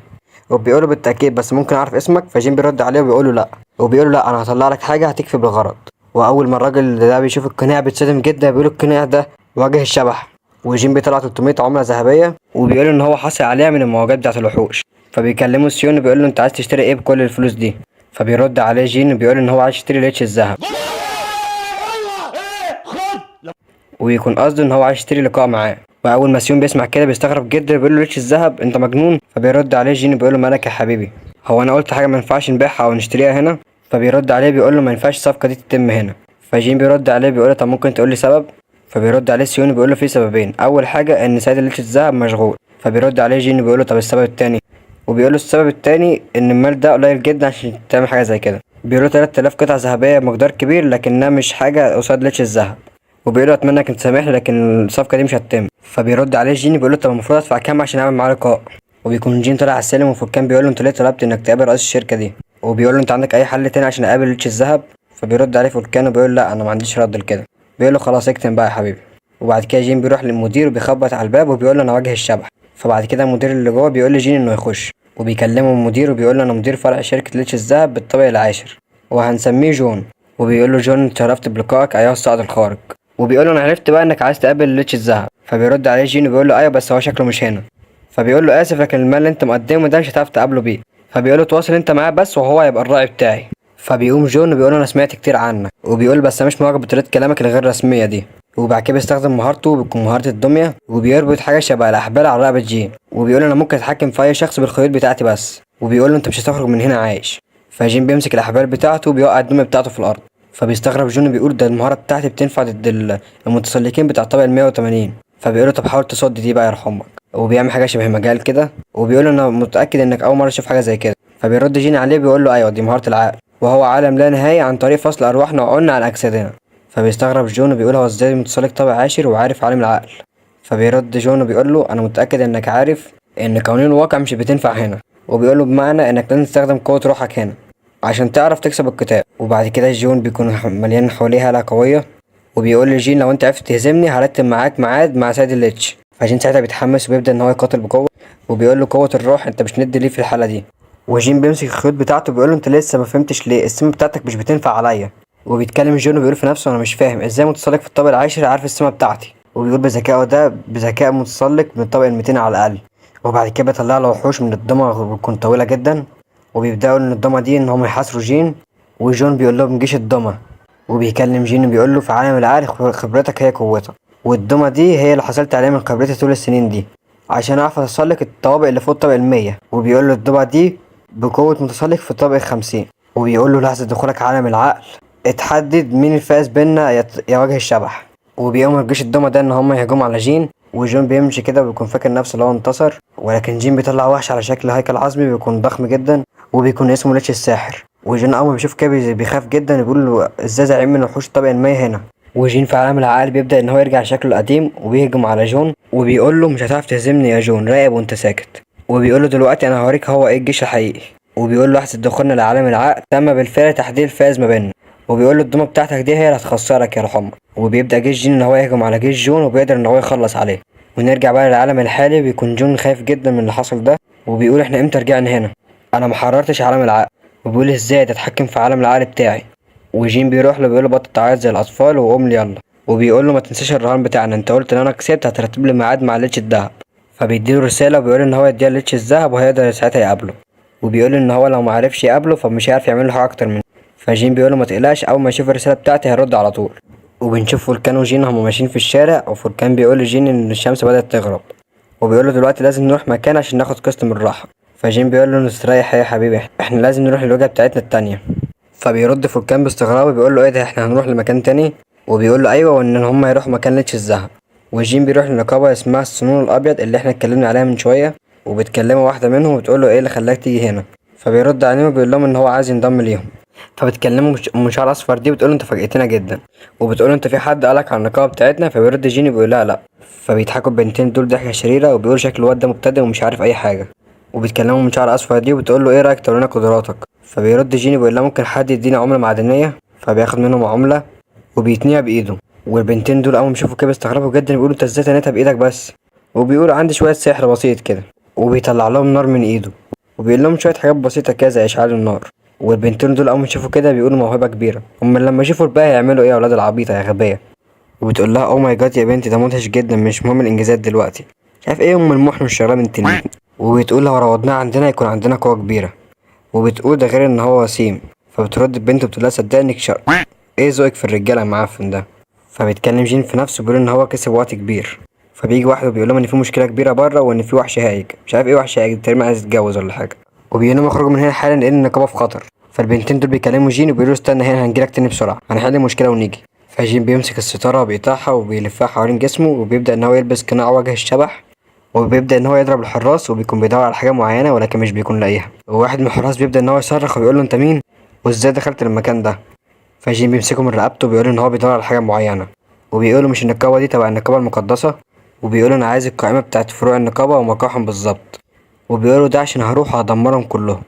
وبيقول له بالتاكيد بس ممكن اعرف اسمك؟ فجين بيرد عليه وبيقول له لا. وبيقول له لا انا هطلع لك حاجه هتكفي بالغرض. واول ما الراجل ده بيشوف القناع بيتصدم جدا بيقول القناع ده وجه الشبح. وجين بيطلع 300 عمله ذهبيه وبيقول ان هو حاصل عليها من المواجهات بتاعه الوحوش. فبيكلمه سيون بيقول له انت عايز تشتري ايه بكل الفلوس دي؟ فبيرد عليه جين وبيقول ان هو عايز يشتري ليتش الذهب. ويكون قصده ان هو عايز يشتري لقاء معاه. واول ما سيون بيسمع كده بيستغرب جدا بيقول له ليتش الذهب انت مجنون؟ فبيرد عليه جين بيقول له مالك يا حبيبي هو انا قلت حاجه ما ينفعش نبيعها او نشتريها هنا؟ فبيرد عليه بيقول له ما ينفعش الصفقه دي تتم هنا. فجين بيرد عليه بيقول له طب ممكن تقول لي سبب؟ فبيرد عليه سيون بيقول له في سببين. اول حاجه ان سيد ليتش الذهب مشغول. فبيرد عليه جين بيقول له طب السبب التاني؟ وبيقول له السبب التاني ان المال ده قليل جدا عشان تعمل حاجه زي كده. بيقول له 3000 قطعه ذهبيه مقدار كبير لكنها مش حاجه قصاد ليتش الذهب. وبيقول له اتمنى انك تسامحني لكن الصفقه دي مش هتتم. فبيرد عليه جين بيقول له طب المفروض ادفع كام عشان اعمل معاه لقاء؟ وبيكون جين طالع على السلم وفولكان بيقول له انت ليه طلبت انك تقابل رئيس الشركه دي؟ وبيقول له انت عندك اي حل تاني عشان اقابل ليتش الذهب؟ فبيرد عليه فولكان وبيقول له لا انا ما عنديش رد لكده. بيقول له خلاص اكتم بقى يا حبيبي. وبعد كده جين بيروح للمدير وبيخبط على الباب وبيقول له انا واجه الشبح. فبعد كده المدير اللي جوه بيقول لجين انه يخش. وبيكلمه المدير وبيقول له انا مدير فرع شركه ليتش الذهب بالطابق العاشر وهنسميه جون. وبيقول له جون اتشرفت بلقائك ايها الصاعد الخارق. وبيقول له انا عرفت بقى انك عايز تقابل ليتش الذهب. فبيرد عليه جين وبيقول له ايوه بس هو شكله مش هنا. فبيقول له اسف لكن المال اللي انت مقدمه ده مش هتعرف تقابله بيه. فبيقول له تواصل انت معاه بس وهو هيبقى الراعي بتاعي. فبيقوم جون وبيقول له انا سمعت كتير عنك. وبيقول بس انا مش معجب بطريقه كلامك الغير رسميه دي. وبعد كده بيستخدم مهارته بتكون مهاره الدميه وبيربط حاجه شبه الاحبال على رقبه جين. وبيقول انا ممكن اتحكم في اي شخص بالخيوط بتاعتي بس. وبيقول له انت مش هتخرج من هنا عايش. فجين بيمسك الاحبال بتاعته وبيوقع الدميه بتاعته في الارض. فبيستغرب جون بيقول ده المهاره بتاعتي بتنفع ضد المتسلقين بتاع الطابق ال 180. فبيقول له طب حاول تصد دي بقى يرحمك. وبيعمل حاجه شبه مجال كده وبيقول له انا متاكد انك اول مره تشوف حاجه زي كده. فبيرد جين عليه بيقول له ايوه دي مهاره العقل وهو عالم لا نهايه عن طريق فصل ارواحنا وعقولنا عن اجسادنا. فبيستغرب جون وبيقول هو ازاي متسلق طابق عاشر وعارف عالم العقل؟ فبيرد جون وبيقول له انا متاكد انك عارف ان قوانين الواقع مش بتنفع هنا. وبيقول له بمعنى انك لازم تستخدم قوه روحك هنا عشان تعرف تكسب القتال. وبعد كده جون بيكون مليان حواليه هالة قويه. وبيقول لجين لو انت عرفت تهزمني هرتب معاك ميعاد مع سيد الليتش. فجين ساعتها بيتحمس وبيبدا ان هو يقاتل بقوه. وبيقول له قوه الروح انت مش ند ليه في الحاله دي. وجين بيمسك الخيوط بتاعته بيقول له انت لسه ما فهمتش ليه السمه بتاعتك مش بتنفع عليا. وبيتكلم جون وبيقول في نفسه انا مش فاهم ازاي متسلق في الطابق العاشر عارف السمه بتاعتي. وبيقول بذكائه ده بذكاء متسلق من الطابق ال200 على الاقل. وبعد كده بيطلع له وحوش من الضمه بتكون طويله جدا. وبيبداوا ان الضمه دي ان هم يحاصروا جين. وجون بيقول لهم جيش الضمه. وبيكلم جين وبيقول له في عالم العقل خبرتك هي قوتك. والضمه دي هي اللي حصلت عليها من خبرتي طول السنين دي عشان اعرف اتسلق الطوابق اللي فوق الطابق ال100. وبيقول له الضمه دي بقوه متسلق في الطابق ال50. وبيقول له لحظه دخولك عالم العقل اتحدد مين الفائز بينا يواجه الشبح. وبيأمر جيش الضمه ده ان هم يهجموا على جين. وجون بيمشي كده وبيكون فاكر نفسه اللي هو انتصر. ولكن جين بيطلع وحش على شكل هيكل عظمي بيكون ضخم جدا وبيكون اسمه ليتش الساحر. وجين اول ما بيشوف كده بيخاف جدا بيقول له ازاي زعيم من وحوش الطابق ال100 هنا. وجين في عالم العقل بيبدأ ان هو يرجع لشكله القديم وبيهجم على جون. وبيقول له مش هتعرف تهزمني يا جون راقب وانت ساكت. وبيقول له دلوقتي انا هوريك هو ايه الجيش الحقيقي. وبيقول له لحظة دخولنا لعالم العقل تم بالفعل تحديد الفائز ما بيننا. وبيقول له الضمه بتاعتك دي هي اللي هتخسرك يا رحمة. وبيبدأ جيش جين ان هو يهجم على جيش جون وبيقدر ان هو يخلص عليه. ونرجع بقى للعالم الحالي بيكون جون خايف جدا من اللي حصل ده. وبيقول احنا امتى رجعنا هنا انا ما حررتش عالم العقل. وبيقول ازاي تتحكم في عالم العقل بتاعي. وجين بيروح له بيقول له بطل تعيط زي الاطفال وقوم لي يلا. وبيقول له ما تنساش الرهان بتاعنا انت قلت ان انا كسبت هترتب لي ميعاد مع ليتش الذهب. فبيديله رساله وبيقول ان هو يديها ليتش الذهب وهيقدر ساعتها يقابله. وبيقول ان هو لو ما عرفش يقابله فمش هيعرف يعمل له حاجه اكتر منه. فجين بيقول له ما تقلقش اول ما يشوف الرساله بتاعتي هيرد على طول. وبنشوف فولكان وجين هما ماشيين في الشارع وفولكان بيقول لجين ان الشمس بدات تغرب. وبيقول له دلوقتي لازم نروح مكان عشان ناخد قسط من الراحه. فجين بيقول له نستريح يا حبيبي احنا لازم نروح للوجهه بتاعتنا التانية. فبيرد فولكان باستغراب وبيقول له ايه ده احنا هنروح لمكان تاني. وبيقول له ايوه وان هم هيروحوا مكان ليتش الذهب. وجين بيروح لنقابه اسمها السنون الابيض اللي احنا اتكلمنا عليها من شويه. وبتكلمه واحده منهم وبتقول له ايه اللي خلاك تيجي هنا. فبيرد عليهم وبيقول لهم ان هو عايز ينضم ليهم. فبتكلمه من شعر اصفر دي بتقول له انت فاجئتنا جدا. وبتقول له انت في حد قالك على النقابه بتاعتنا. فبيرد جين بيقول لها لا. فبيضحكوا البنتين دول ضحكه شريره وبيقول شكل الواد ده مبتدئ ومش عارف اي حاجه. وبتكلمه من شعر اصفر دي وبتقول له ايه رايك تورينا قدراتك. فبيرد جيني بيقول لها ممكن حد يدينا عمله معدنيه. فبياخد منهم عمله وبيتنيها بايده. والبنتين دول اول ما يشوفوا كده بيستغربوا جدا بيقولوا انت ازاي تنيتها بايدك بس. وبيقول عندي شويه سحر بسيط كده. وبيطلع لهم نار من ايده. وبيقول لهم شويه حاجات بسيطه كده زي اشعال النار. والبنتين دول اول ما يشوفوا كده بيقولوا موهبه كبيره. هم لما يشوفوا الباقي هيعملوا ايه يا اولاد العبيطه يا غبيه. وبتقول لها او ماي جاد يا بنتي ده مدهش جدا مش مهم الانجازات دلوقتي. مش عارف ايه المحن والشغاله من تنين. وبتقول لو روضناه عندنا يكون عندنا قوه كبيره. وبتقول ده غير ان هو وسيم. فبترد البنت وبتقول لها صدقني ايه ذوقك في الرجاله المعفن ده. فبيتكلم جين في نفسه بيقول ان هو كسب وقت كبير. فبيجي واحد وبيقول لهم ان في مشكله كبيره بره وان في وحش هايج مش عارف ايه وحش هايج تقريبا عايز يتجوز ولا حاجه. وبيقول لهم اخرجوا من هنا حالا لان النقابه في خطر. فالبنتين دول بيكلموا جين وبيقولوا استنى هنا هنجيلك تاني بسرعه هنحل المشكله ونيجي. فجين بيمسك الستاره وبيقطعها وبيلفها حوالين جسمه وبيبدا ان هو يلبس قناع وجه الشبح. وبيبدا ان هو يضرب الحراس وبيكون بيدور على حاجه معينه ولكن مش بيكون لاقيها. وواحد من الحراس بيبدا ان هو يصرخ وبيقول له انت مين وازاي دخلت المكان ده. فجين بيمسكه من رقبته وبيقول ان هو بيدور على حاجه معينه. وبيقولوا مش النقابه دي تبع النقابه المقدسه. وبيقولوا انا عايز القائمه بتاعت فروع النقابه وموقعهم بالظبط. وبيقولوا ده عشان هروح هدمرهم كلهم.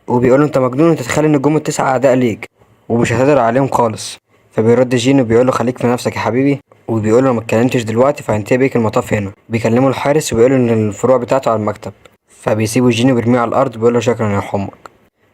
وبيقولوا انت مجنون انت تخلي النجوم ال9 اعداء ليك ومش هتقدر عليهم خالص. فبيرد جين وبيقول له خليك في نفسك يا حبيبي. وبيقول له لو ما اتكلمتش دلوقتي فهينتهي بيك المطاف هنا. بيكلموا الحارس وبيقولوا ان الفروع بتاعته على المكتب. فبيسيبوا جين وبيرميه على الارض بيقول له شكرا يا حمك.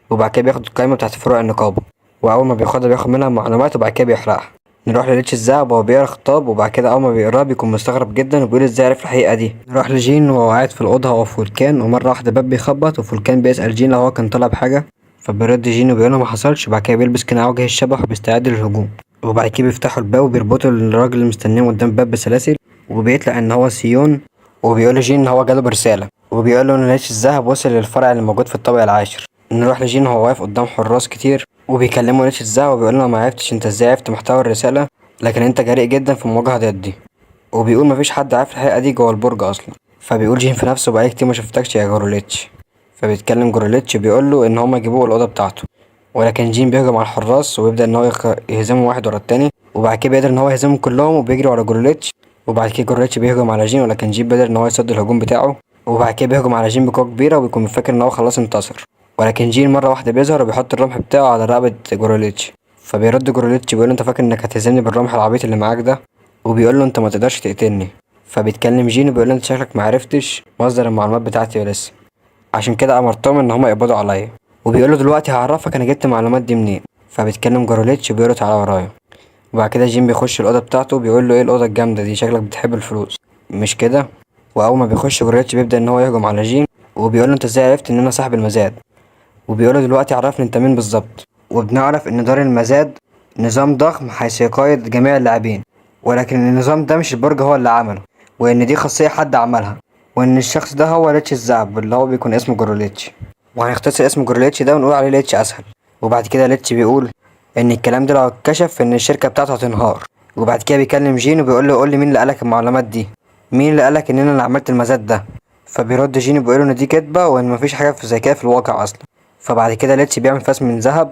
وبعد كده بياخد القائمه بتاعت فروع النقابه. واول ما بياخدها بياخد منها معلومات وبعد كده بيحرقها. نروح لليتش الذهب وهو بيقرا خطاب وبعد كده اول ما بيقراه بيكون مستغرب جدا وبيقول ازاي عرف الحقيقه دي. نروح لجين وهو قاعد في الاوضه هو فولكان ومره واحده باب بيخبط وفولكان بيسال جين لو هو كان طلب حاجه. فبيرد جين وبيقول له ما حصلش. وبعد كده بيلبس قناع وجه الشبح وبيستعد للهجوم. وبعد كده بيفتحوا الباب وبيربطوا الراجل اللي مستنيهم قدام الباب بسلاسل. وبيطلع ان هو سيون. وبيقول لجين ان هو جاله برساله. وبيقول له ان ليتش الذهب وصل للفرع اللي موجود في الطابق العاشر. نروح لجين وهو واقف قدام حراس كتير وبيكلموا ليتش الذهب وبيقول له ما عرفتش انت ازاي عرفت محتوى الرساله لكن انت جريء جدا في المواجهه ضدي. وبيقول مفيش حد عارف الحقيقه دي جوه البرج اصلا. فبيقول جين في نفسه بقالي كتير ما شفتكش يا جوروليتش. فبيتكلم جوروليتش بيقول له ان هما يجيبوه الاوضه بتاعته. ولكن جين بيهجم على الحراس وبيبدا ان هو يهزمهم واحد ورا التاني. وبعد كده بيقدر ان هو يهزمهم كلهم وبيجري ورا جوروليتش. وبعد كده جوروليتش بيهجم على جين ولكن جين بيقدر ان هو يصد الهجوم بتاعه. وبعد كده بيهجم على جين بقوه كبيره وبيكون فاكر ان هو خلاص انتصر. ولكن جين مره واحده بيظهر وبيحط الرمح بتاعه على رقبه جوروليتش. فبيرد جوروليتش بيقول له انت فاكر انك هتهزمني بالرمح العبيط اللي معاك ده. وبيقول له انت ما تقدرش تقتلني. فبيتكلم جين وبيقول له انت شكلك ما عرفتش مصدر المعلومات بتاعتي لسه. عشان كده امرتهم ان هم يقبضوا عليا. وبيقول له دلوقتي هعرفك انا جبت المعلومات دي منين. فبيتكلم جوروليتش وبيقول له تعالى ورايا. وبعد كده جين بيخش الاوضه بتاعته، بيقول له ايه الاوضه الجامده دي، شكلك بتحب الفلوس مش كده؟ واول ما بيخش جوروليتش بيبدا ان هو يهجم على جين، وبيقول له انت ازاي عرفت ان انا صاحب المزاد؟ وبيقول له دلوقتي عرفني انت مين بالظبط. وبنعرف ان دار المزاد نظام ضخم حيث يقيد جميع اللاعبين، ولكن النظام ده مش البرج هو اللي عمله، وان دي خاصيه حد عملها، وان الشخص ده هو ليتش الذهب اللي هو بيكون اسمه جوروليتش. وهنختصر اسم جوروليتش ده ونقول عليه ليتش اسهل. وبعد كده ليتش بيقول ان الكلام ده لو اتكشف ان الشركه بتاعته هتنهار. وبعد كده بيكلم جين وبيقول له قول لي مين اللي قالك المعلومات دي، مين اللي قالك ان انا اللي عملت المزاد ده؟ فبيرد جين وبيقول له ان دي كدبه وان مفيش حاجه في زي كده في الواقع اصلا. فبعد كده ليتش بيعمل فاس من ذهب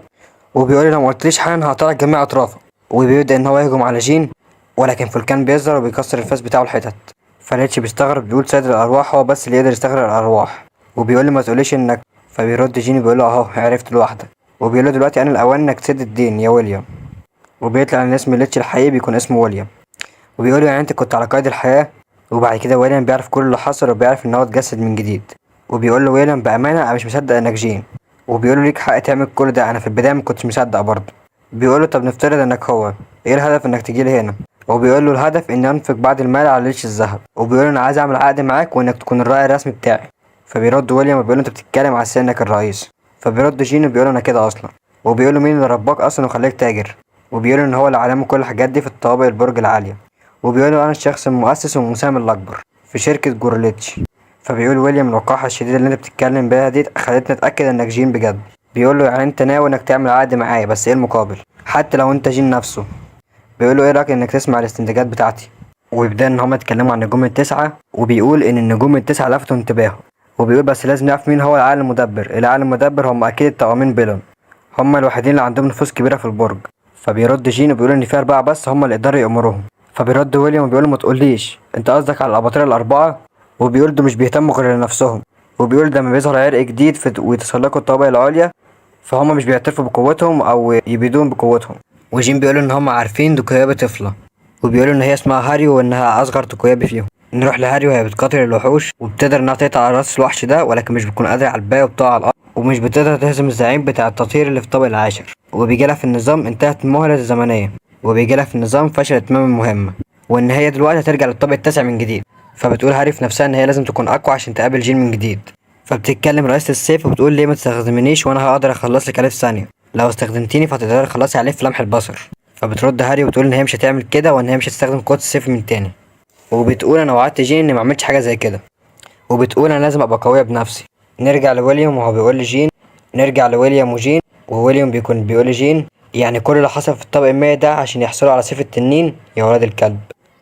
وبيقول له لو ما قلتليش حالا هقطعك جميع اطرافك. وبيبدا ان هو يهجم على جين، ولكن فولكان بيظهر وبيكسر الفاس بتاعه لحتت. فليتش بيستغرب بيقول سيد الارواح هو بس اللي يقدر يستغرق الارواح، وبيقول له ما تقوليش انك. فبيرد جين بيقول له اهو عرفت لوحدك. وبيقول له دلوقتي انا الاوان انك تسد الدين يا ويليام. وبيطلع ان اسم ليتش الحقيقي بيكون اسمه ويليام. وبيقول له يعني انت كنت على قيد الحياه. وبعد كده ويليام بيعرف كل اللي حصل وبيعرف ان هو اتجسد من جديد. وبيقول له ويليام بامانه انا مش مصدق انك جين. وبيقول له ليك حق تعمل كل ده، انا في البدايه ما كنتش مصدق برضه. بيقول له طب نفترض انك هو، ايه الهدف انك تجي لي هنا؟ وبيقول له الهدف اني انفق بعض المال على ليش الذهب. وبيقول له انا عايز اعمل عقد معاك وانك تكون الراعي الرسمي بتاعي. فبيرد ويليام وبيقول له انت بتتكلم على انك الرئيس. فبيرد جين وبيقول له انا كده اصلا. وبيقول له مين اللي رباك اصلا وخليك تاجر؟ وبيقول له ان هو اللي علمه كل الحاجات دي في الطوابق البرج العاليه. وبيقول له انا الشخص المؤسس والمساهم الاكبر في شركه جوروليتش. فبيقول ويليام الوقاحه الشديده اللي انت بتتكلم بيها دي خلتني اتاكد انك جين بجد. بيقول له يعني انت ناوي انك تعمل عقد معايا، بس ايه المقابل حتى لو انت جين نفسه؟ بيقول له ايه رايك انك تسمع الاستنتاجات بتاعتي؟ ويبدا ان هما يتكلموا عن النجوم التسعه، وبيقول ان النجوم التسعه لفتوا انتباهه. وبيقول بس لازم نعرف مين هو العقل المدبر. العقل المدبر هم اكيد التوأمين بيلون، هما الوحيدين اللي عندهم نفوذ كبيره في البرج. فبيرد جين وبيقول ان في 4 بس هما اللي يقدروا يأمروهم. فبيرد ويليام وبيقول له ما تقوليش انت قصدك على الاباطره الاربعه؟ وبيقول ده مش بيهتموا غير لنفسهم. وبيقول ده لما بيظهر عرق جديد ويتسلقوا الطبقه العليا فهم مش بيعترفوا بقوتهم او يبيدون بقوتهم. وجين بيقول ان هم عارفين دكويابي طفله، وبيقولوا ان هي اسمها هاري وانها اصغر دكويابي فيهم. نروح لهاري وهي بتقاتل الوحوش وبتقدر انها تقطع على راس الوحش ده، ولكن مش بتكون قادره على الباقي وبتقع على الارض، ومش بتقدر تهزم الزعيم بتاع التطهير اللي في الطابق العاشر. وبيجي لها في النظام انتهت المهله الزمنيه، وبيجي لها في النظام فشل اتمام المهمه، وان هي دلوقتي هترجع للطابق التاسع من جديد. فبتقول هاري في نفسها ان هي لازم تكون اقوى عشان تقابل جين من جديد. فبتتكلم رئيسة السيف وبتقول ليه ما تستخدمنيش وانا هقدر اخلص لك 1000 ثانيه، لو استخدمتيني فهتقدري تخلصي عليه في لمح البصر. فبترد هاري وتقول ان هي مش هتعمل كده وان هي مش هتستخدم قوه السيف من تاني. وبتقول انا وعدت جين اني ما اعملش حاجه زي كده. وبتقول انا لازم ابقى قويه بنفسي. نرجع لويليام وهو بيقول لجين، نرجع لويليام وجين، وويليام بيكون بيقول لجين يعني كل اللي حصل في الطابق المائي ده عشان يحصلوا على سيف التنين يا ولاد الكلب.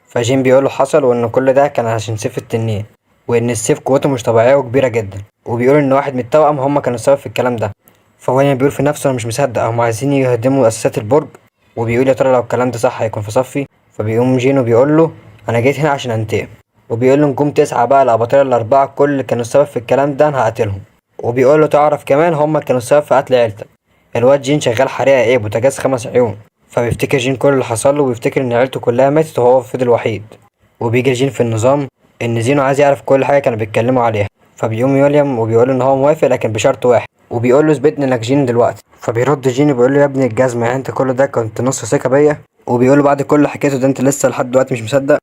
فجين بيقول له حصل وان كل ده كان عشان سيف التنين، وان السيف قوته مش طبيعيه وكبيره جدا. وبيقول ان واحد من التوأم هم كانوا السبب في الكلام ده. فويليام بيقول في نفسه انا مش مصدق هم عايزين يهدموا اساسات البرج. وبيقول يا ترى لو الكلام ده صح هيكون في صفي. فبيقوم جين وبيقول له انا جيت هنا عشان انتقم. وبيقول له نجوم 9 بقى الاباطره الاربعه كل اللي كانوا السبب في الكلام ده انا هقتلهم. وبيقول له تعرف كمان هم كانوا السبب في قتل عيلتك. الواد جين شغال حريقه ايه بوتاجاز 5 عيون. فبيفتكر جين كل اللي حصل له وبيفتكر ان عيلته كلها ماتت وهو فضل وحيد. وبيجي جين في النظام ان زينو عايز يعرف كل حاجه كانوا بيتكلموا عليها. فبيقوم ويليام وبيقول ان هو موافق لكن بشرط واحد، وبيقول له اثبت انك جين دلوقتي. فبيرد جين وبيقول له يا ابني الجزمه يعني انت كل ده كنت نص ثقه بيا؟ وبيقول له بعد كل حكايته ده انت لسه لحد دلوقتي مش مصدق؟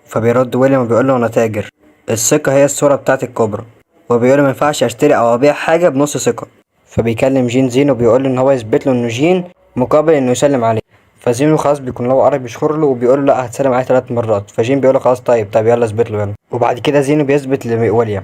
فبيرد ويليام وبيقول له انا تاجر، الثقه هي الصوره بتاعتي الكبرى. وبيقول له ما ينفعش اشتري او ابيع حاجه بنص ثقه. فبيكلم جين زينو وبيقول له ان هو يثبت له انه جين مقابل انه يسلم عليه. فزينو خلاص بيكون له قرب يشخر له وبيقول له لا هتسلم عليه 3 مرات. فجين بيقول له خلاص طيب يلا اثبت له يلا. وبعد كده زينو بيثبت لويليام.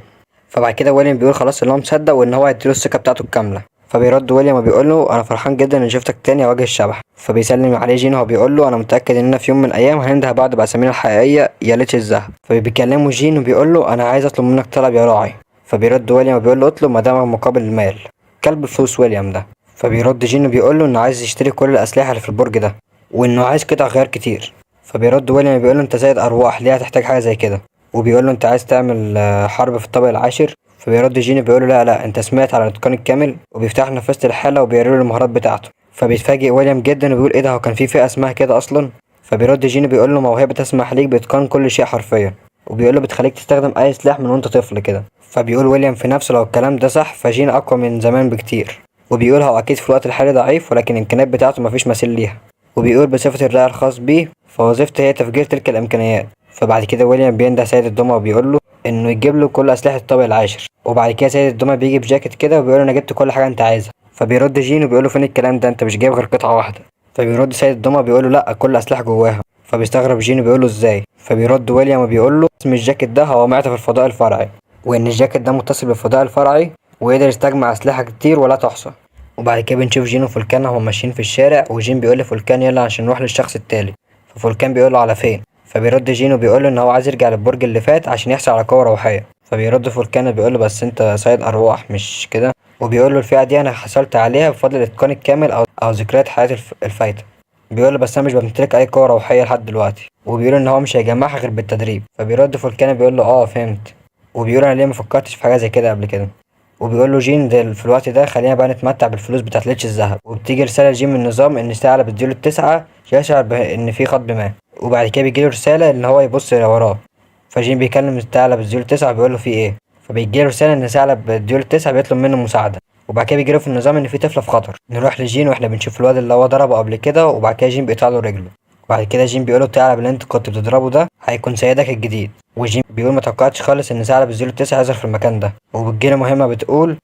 فبعد كده ويليام بيقول خلاص ان هو مصدق وان هو هيديله الثقه بتاعته الكامله. فبيرد ويليام وبيقول له انا فرحان جدا اني شفتك تاني يا وجه الشبح. فبيسلم عليه جين وهو بيقول له انا متاكد اننا في يوم من الايام هننده بعض باسامينا الحقيقيه يا ليتش الذهب. فبيكلمه جين وبيقول له انا عايز اطلب منك طلب يا راعي. فبيرد ويليام وبيقول له اطلب ما دام مقابل المال. كلب فلوس ويليام ده. فبيرد جين وبيقول له انه عايز يشتري كل الاسلحه اللي في البرج ده وانه عايز قطع غيار كتير. فبيرد ويليام وبيقول له انت زايد ارواح ليه هتحتاج حاجه زي كده؟ وبيقول له انت عايز تعمل حرب في الطابق العاشر. فبيرد جين بيقول له لا انت سمعت على الاتقان الكامل. وبيفتح له نفسه الحاله وبيوري له المهارات بتاعته. فبيتفاجئ ويليام جدا وبيقول ايه ده هو كان في فئه اسمها كده اصلا؟ فبيرد جين بيقول له موهبه تسمح ليك باتقان كل شيء حرفيا. وبيقول له بتخليك تستخدم اي سلاح من وانت طفل كده. فبيقول ويليام في نفسه لو الكلام ده صح فجين اقوى من زمان بكتير. وبيقول هو اكيد في الوقت الحالي ضعيف ولكن الامكانيات بتاعته مفيش مثيل ليها. وبيقول بصفة الرائع الخاص بيه فوظيفته هي تفجير تلك الامكانيات. فبعد كده ويليام بينده سيد الدمى وبيقول له انه يجيب له كل اسلحة الطابق العاشر. وبعد كده سيد الدمى بيجي بجاكيت كده وبيقول له انا جبت كل حاجة انت عايزها. فبيرد جين وبيقول له فين الكلام ده، انت مش جايب غير قطعة واحدة. فبيرد سيد الدمى بيقول له لا كل الاسلحة جواها. فبيستغرب جين وبيقول له ازاي. فبيرد ويليام وبيقول له اسم الجاكيت ده هو معطف الفضاء الفرعي، وان الجاكيت ده متصل بالفضاء الفرعي ويقدر يستجمع اسلحة كتير ولا تحصى. وبعد كده بنشوف جين وفولكان هما ماشيين في الشارع، وجين بيقول لفولكان يلا عشان نروح للشخص التالي. ففولكان بيقول له على فين. فبيرد جين وبيقول له ان هو عايز يرجع للبرج اللي فات عشان يحصل على قوة روحية. فبيرد فولكان وبيقول له بس انت سيد ارواح مش كده. وبيقول له الفئة دي انا حصلت عليها بفضل الاتقان الكامل او ذكريات حياتي الفايتة. بيقول له بس انا مش بمتلك اي قوة روحية لحد دلوقتي. وبيقول ان هو مش هيجمعها غير بالتدريب. فبيرد فولكان بيقول له فهمت. وبيقول انا ليه ما فكرتش في حاجة زي كده قبل كده. وبيقول له جين ده في الوقت ده خلينا بقى نتمتع بالفلوس بتاعت ليتش الذهب. وبتيجي رسالة لجين من النظام ان ثعلب بتديله التسعة يشعر بان في خطب ما. وبعد كده بيجيله رسالة ان هو يبص وراه. فجين بيكلم الثعلب بتديله التسعة بيقول له في ايه. فبيجيله رسالة ان ثعلب بتديله التسعة بيطلب منه مساعدة. وبعد كده بيجيله في النظام ان في طفلة في خطر. نروح لجين واحنا بنشوف الواد اللي هو ضربه قبل كده، وبعد كده جين بيقطع له رجله. وبعد كده جين بيقول له الثعلب اللي انت كنت بتضربه ده هيكون سيدك الجديد. وجين بيقول ما توقعتش خالص ان ثعلب الزيرو التسعة يظهر في المكان ده. وبتجيله مهمة بتقول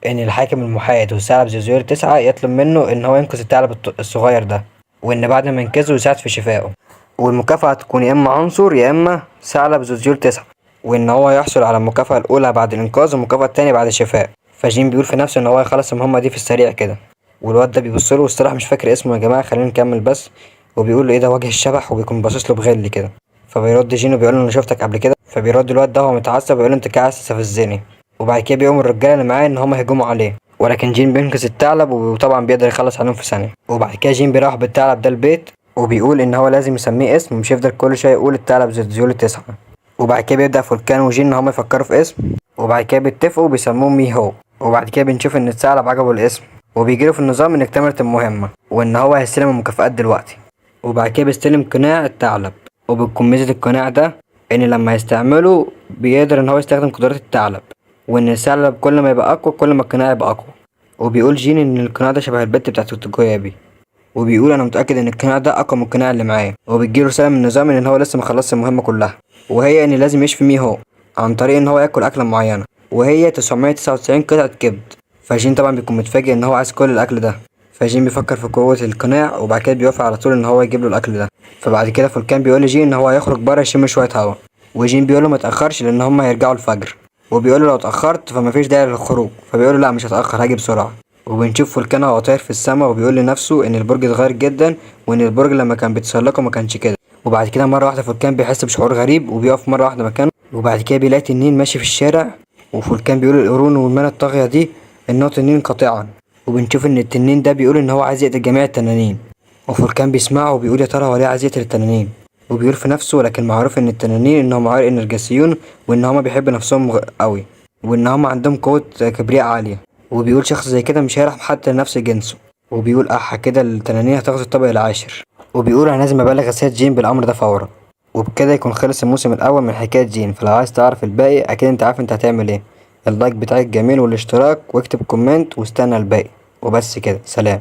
ان الحاكم المحايد والثعلب زيزيور التسعة يطلب منه ان هو ينقذ الثعلب الصغير ده، وان بعد ما ينقذه يساعد في شفائه. والمكافأة تكون يا اما عنصر يا اما ثعلب زيزيور التسعة، وان هو يحصل على المكافأة الاولى بعد الانقاذ والمكافأة التانية بعد الشفاء. فجين بيقول في نفسه ان هو يخلص المهمة دي في السريع كده. والواد ده بيبص له والصراحة مش فاكر اسمه يا جماعة خلينا نكمل بس. وبيقول له ايه ده وجه الشبح وبيكون باصص له بغل كده. فبيرد جين وبيقول له انا شفتك قبل كده. فبيرد الواد ده هو متعصب ويقول له انت كده عايز تستفزني. وبعد كده بيقوم الرجاله اللي معاه ان هم يهجموا عليه، ولكن جين بينقذ الثعلب وطبعا بيقدر يخلص عليهم في ثانيه. وبعد كده جين بيروح بالثعلب ده البيت وبيقول ان هو لازم يسميه اسم ومش يفضل كل شويه يقول الثعلب زلزول التسعه. وبعد كده بيبدا فولكان وجين ان هم يفكروا في اسم، وبعد كده بيتفقوا بيسموه مي هو. وبعد كده بنشوف ان الثعلب عجبه الاسم وبيجيله في النظام ان اكتملت المهمه وان هو هيستلم المكافآت دلوقتي. وبعد كده بيستلم قناع الثعلب، وبتكون ميزه القناع ده ان لما يستعمله بيقدر ان هو يستخدم قدرات الثعلب، وان الثعلب كل ما يبقى اقوى كل ما القناع يبقى اقوى. وبيقول جين ان القناع ده شبه البت بتاعت التوكويابي، وبيقول انا متاكد ان القناع ده اقوى من القناع اللي معايا. وبتجيله رساله من النظام ان هو لسه مخلصش المهمه كلها، وهي ان لازم يشفي ميهو عن طريق ان هو ياكل اكله معينه وهي 999 قطعه كبد. فجين طبعا بيكون متفاجئ ان هو عايز كل الاكل ده. فجين بيفكر في قوه القناع وبعد كده بيوافق على طول ان هو يجيب له الاكل ده. فبعد كده فولكان بيقول لجين ان هو هيخرج بره يشم شويه هوا، وجين بيقول له ما تاخرش لان هم هيرجعوا الفجر. وبيقول له لو اتاخرت فمفيش داعي للخروج. فبيقول له لا مش هتاخر هاجي بسرعه. وبنشوف فولكان وهو طاير في السماء وبيقول لنفسه ان البرج اتغير جدا وان البرج لما كان بيتسلقه ما كانش كده. وبعد كده مره واحده فولكان بيحس بشعور غريب وبيقف مره واحده مكانه. وبعد كده بيلاقي تنين ماشي في الشارع، وفولكان بيقول القرون والمنى الطاغيه دي انه تنين قاطعا. وبنشوف ان التنين ده بيقول ان هو عايز يقتل جميع التنانين. وفولكان بيسمعه وبيقول يا ترى هو ليه عايز يقتل التنانين. وبيقول في نفسه لكن معروف ان التنانين انهم عار انرجاسيون وان هما بيحبوا نفسهم قوي وان هما عندهم قوه كبرياء عاليه. وبيقول شخص زي كده مش هيرحم حتى لنفس جنسه. وبيقول كده التنانين هتاخد الطابق العاشر. وبيقول انا لازم ابلغ سيد جين بالامر ده فورا. وبكده يكون خلص الموسم الاول من حكايه جين. فلو عايز تعرف الباقي اكيد انت عارف انت هتعمل ايه. اللايك بتاعك جميل والاشتراك واكتب كومنت واستنى الباقي. وبس كده، سلام.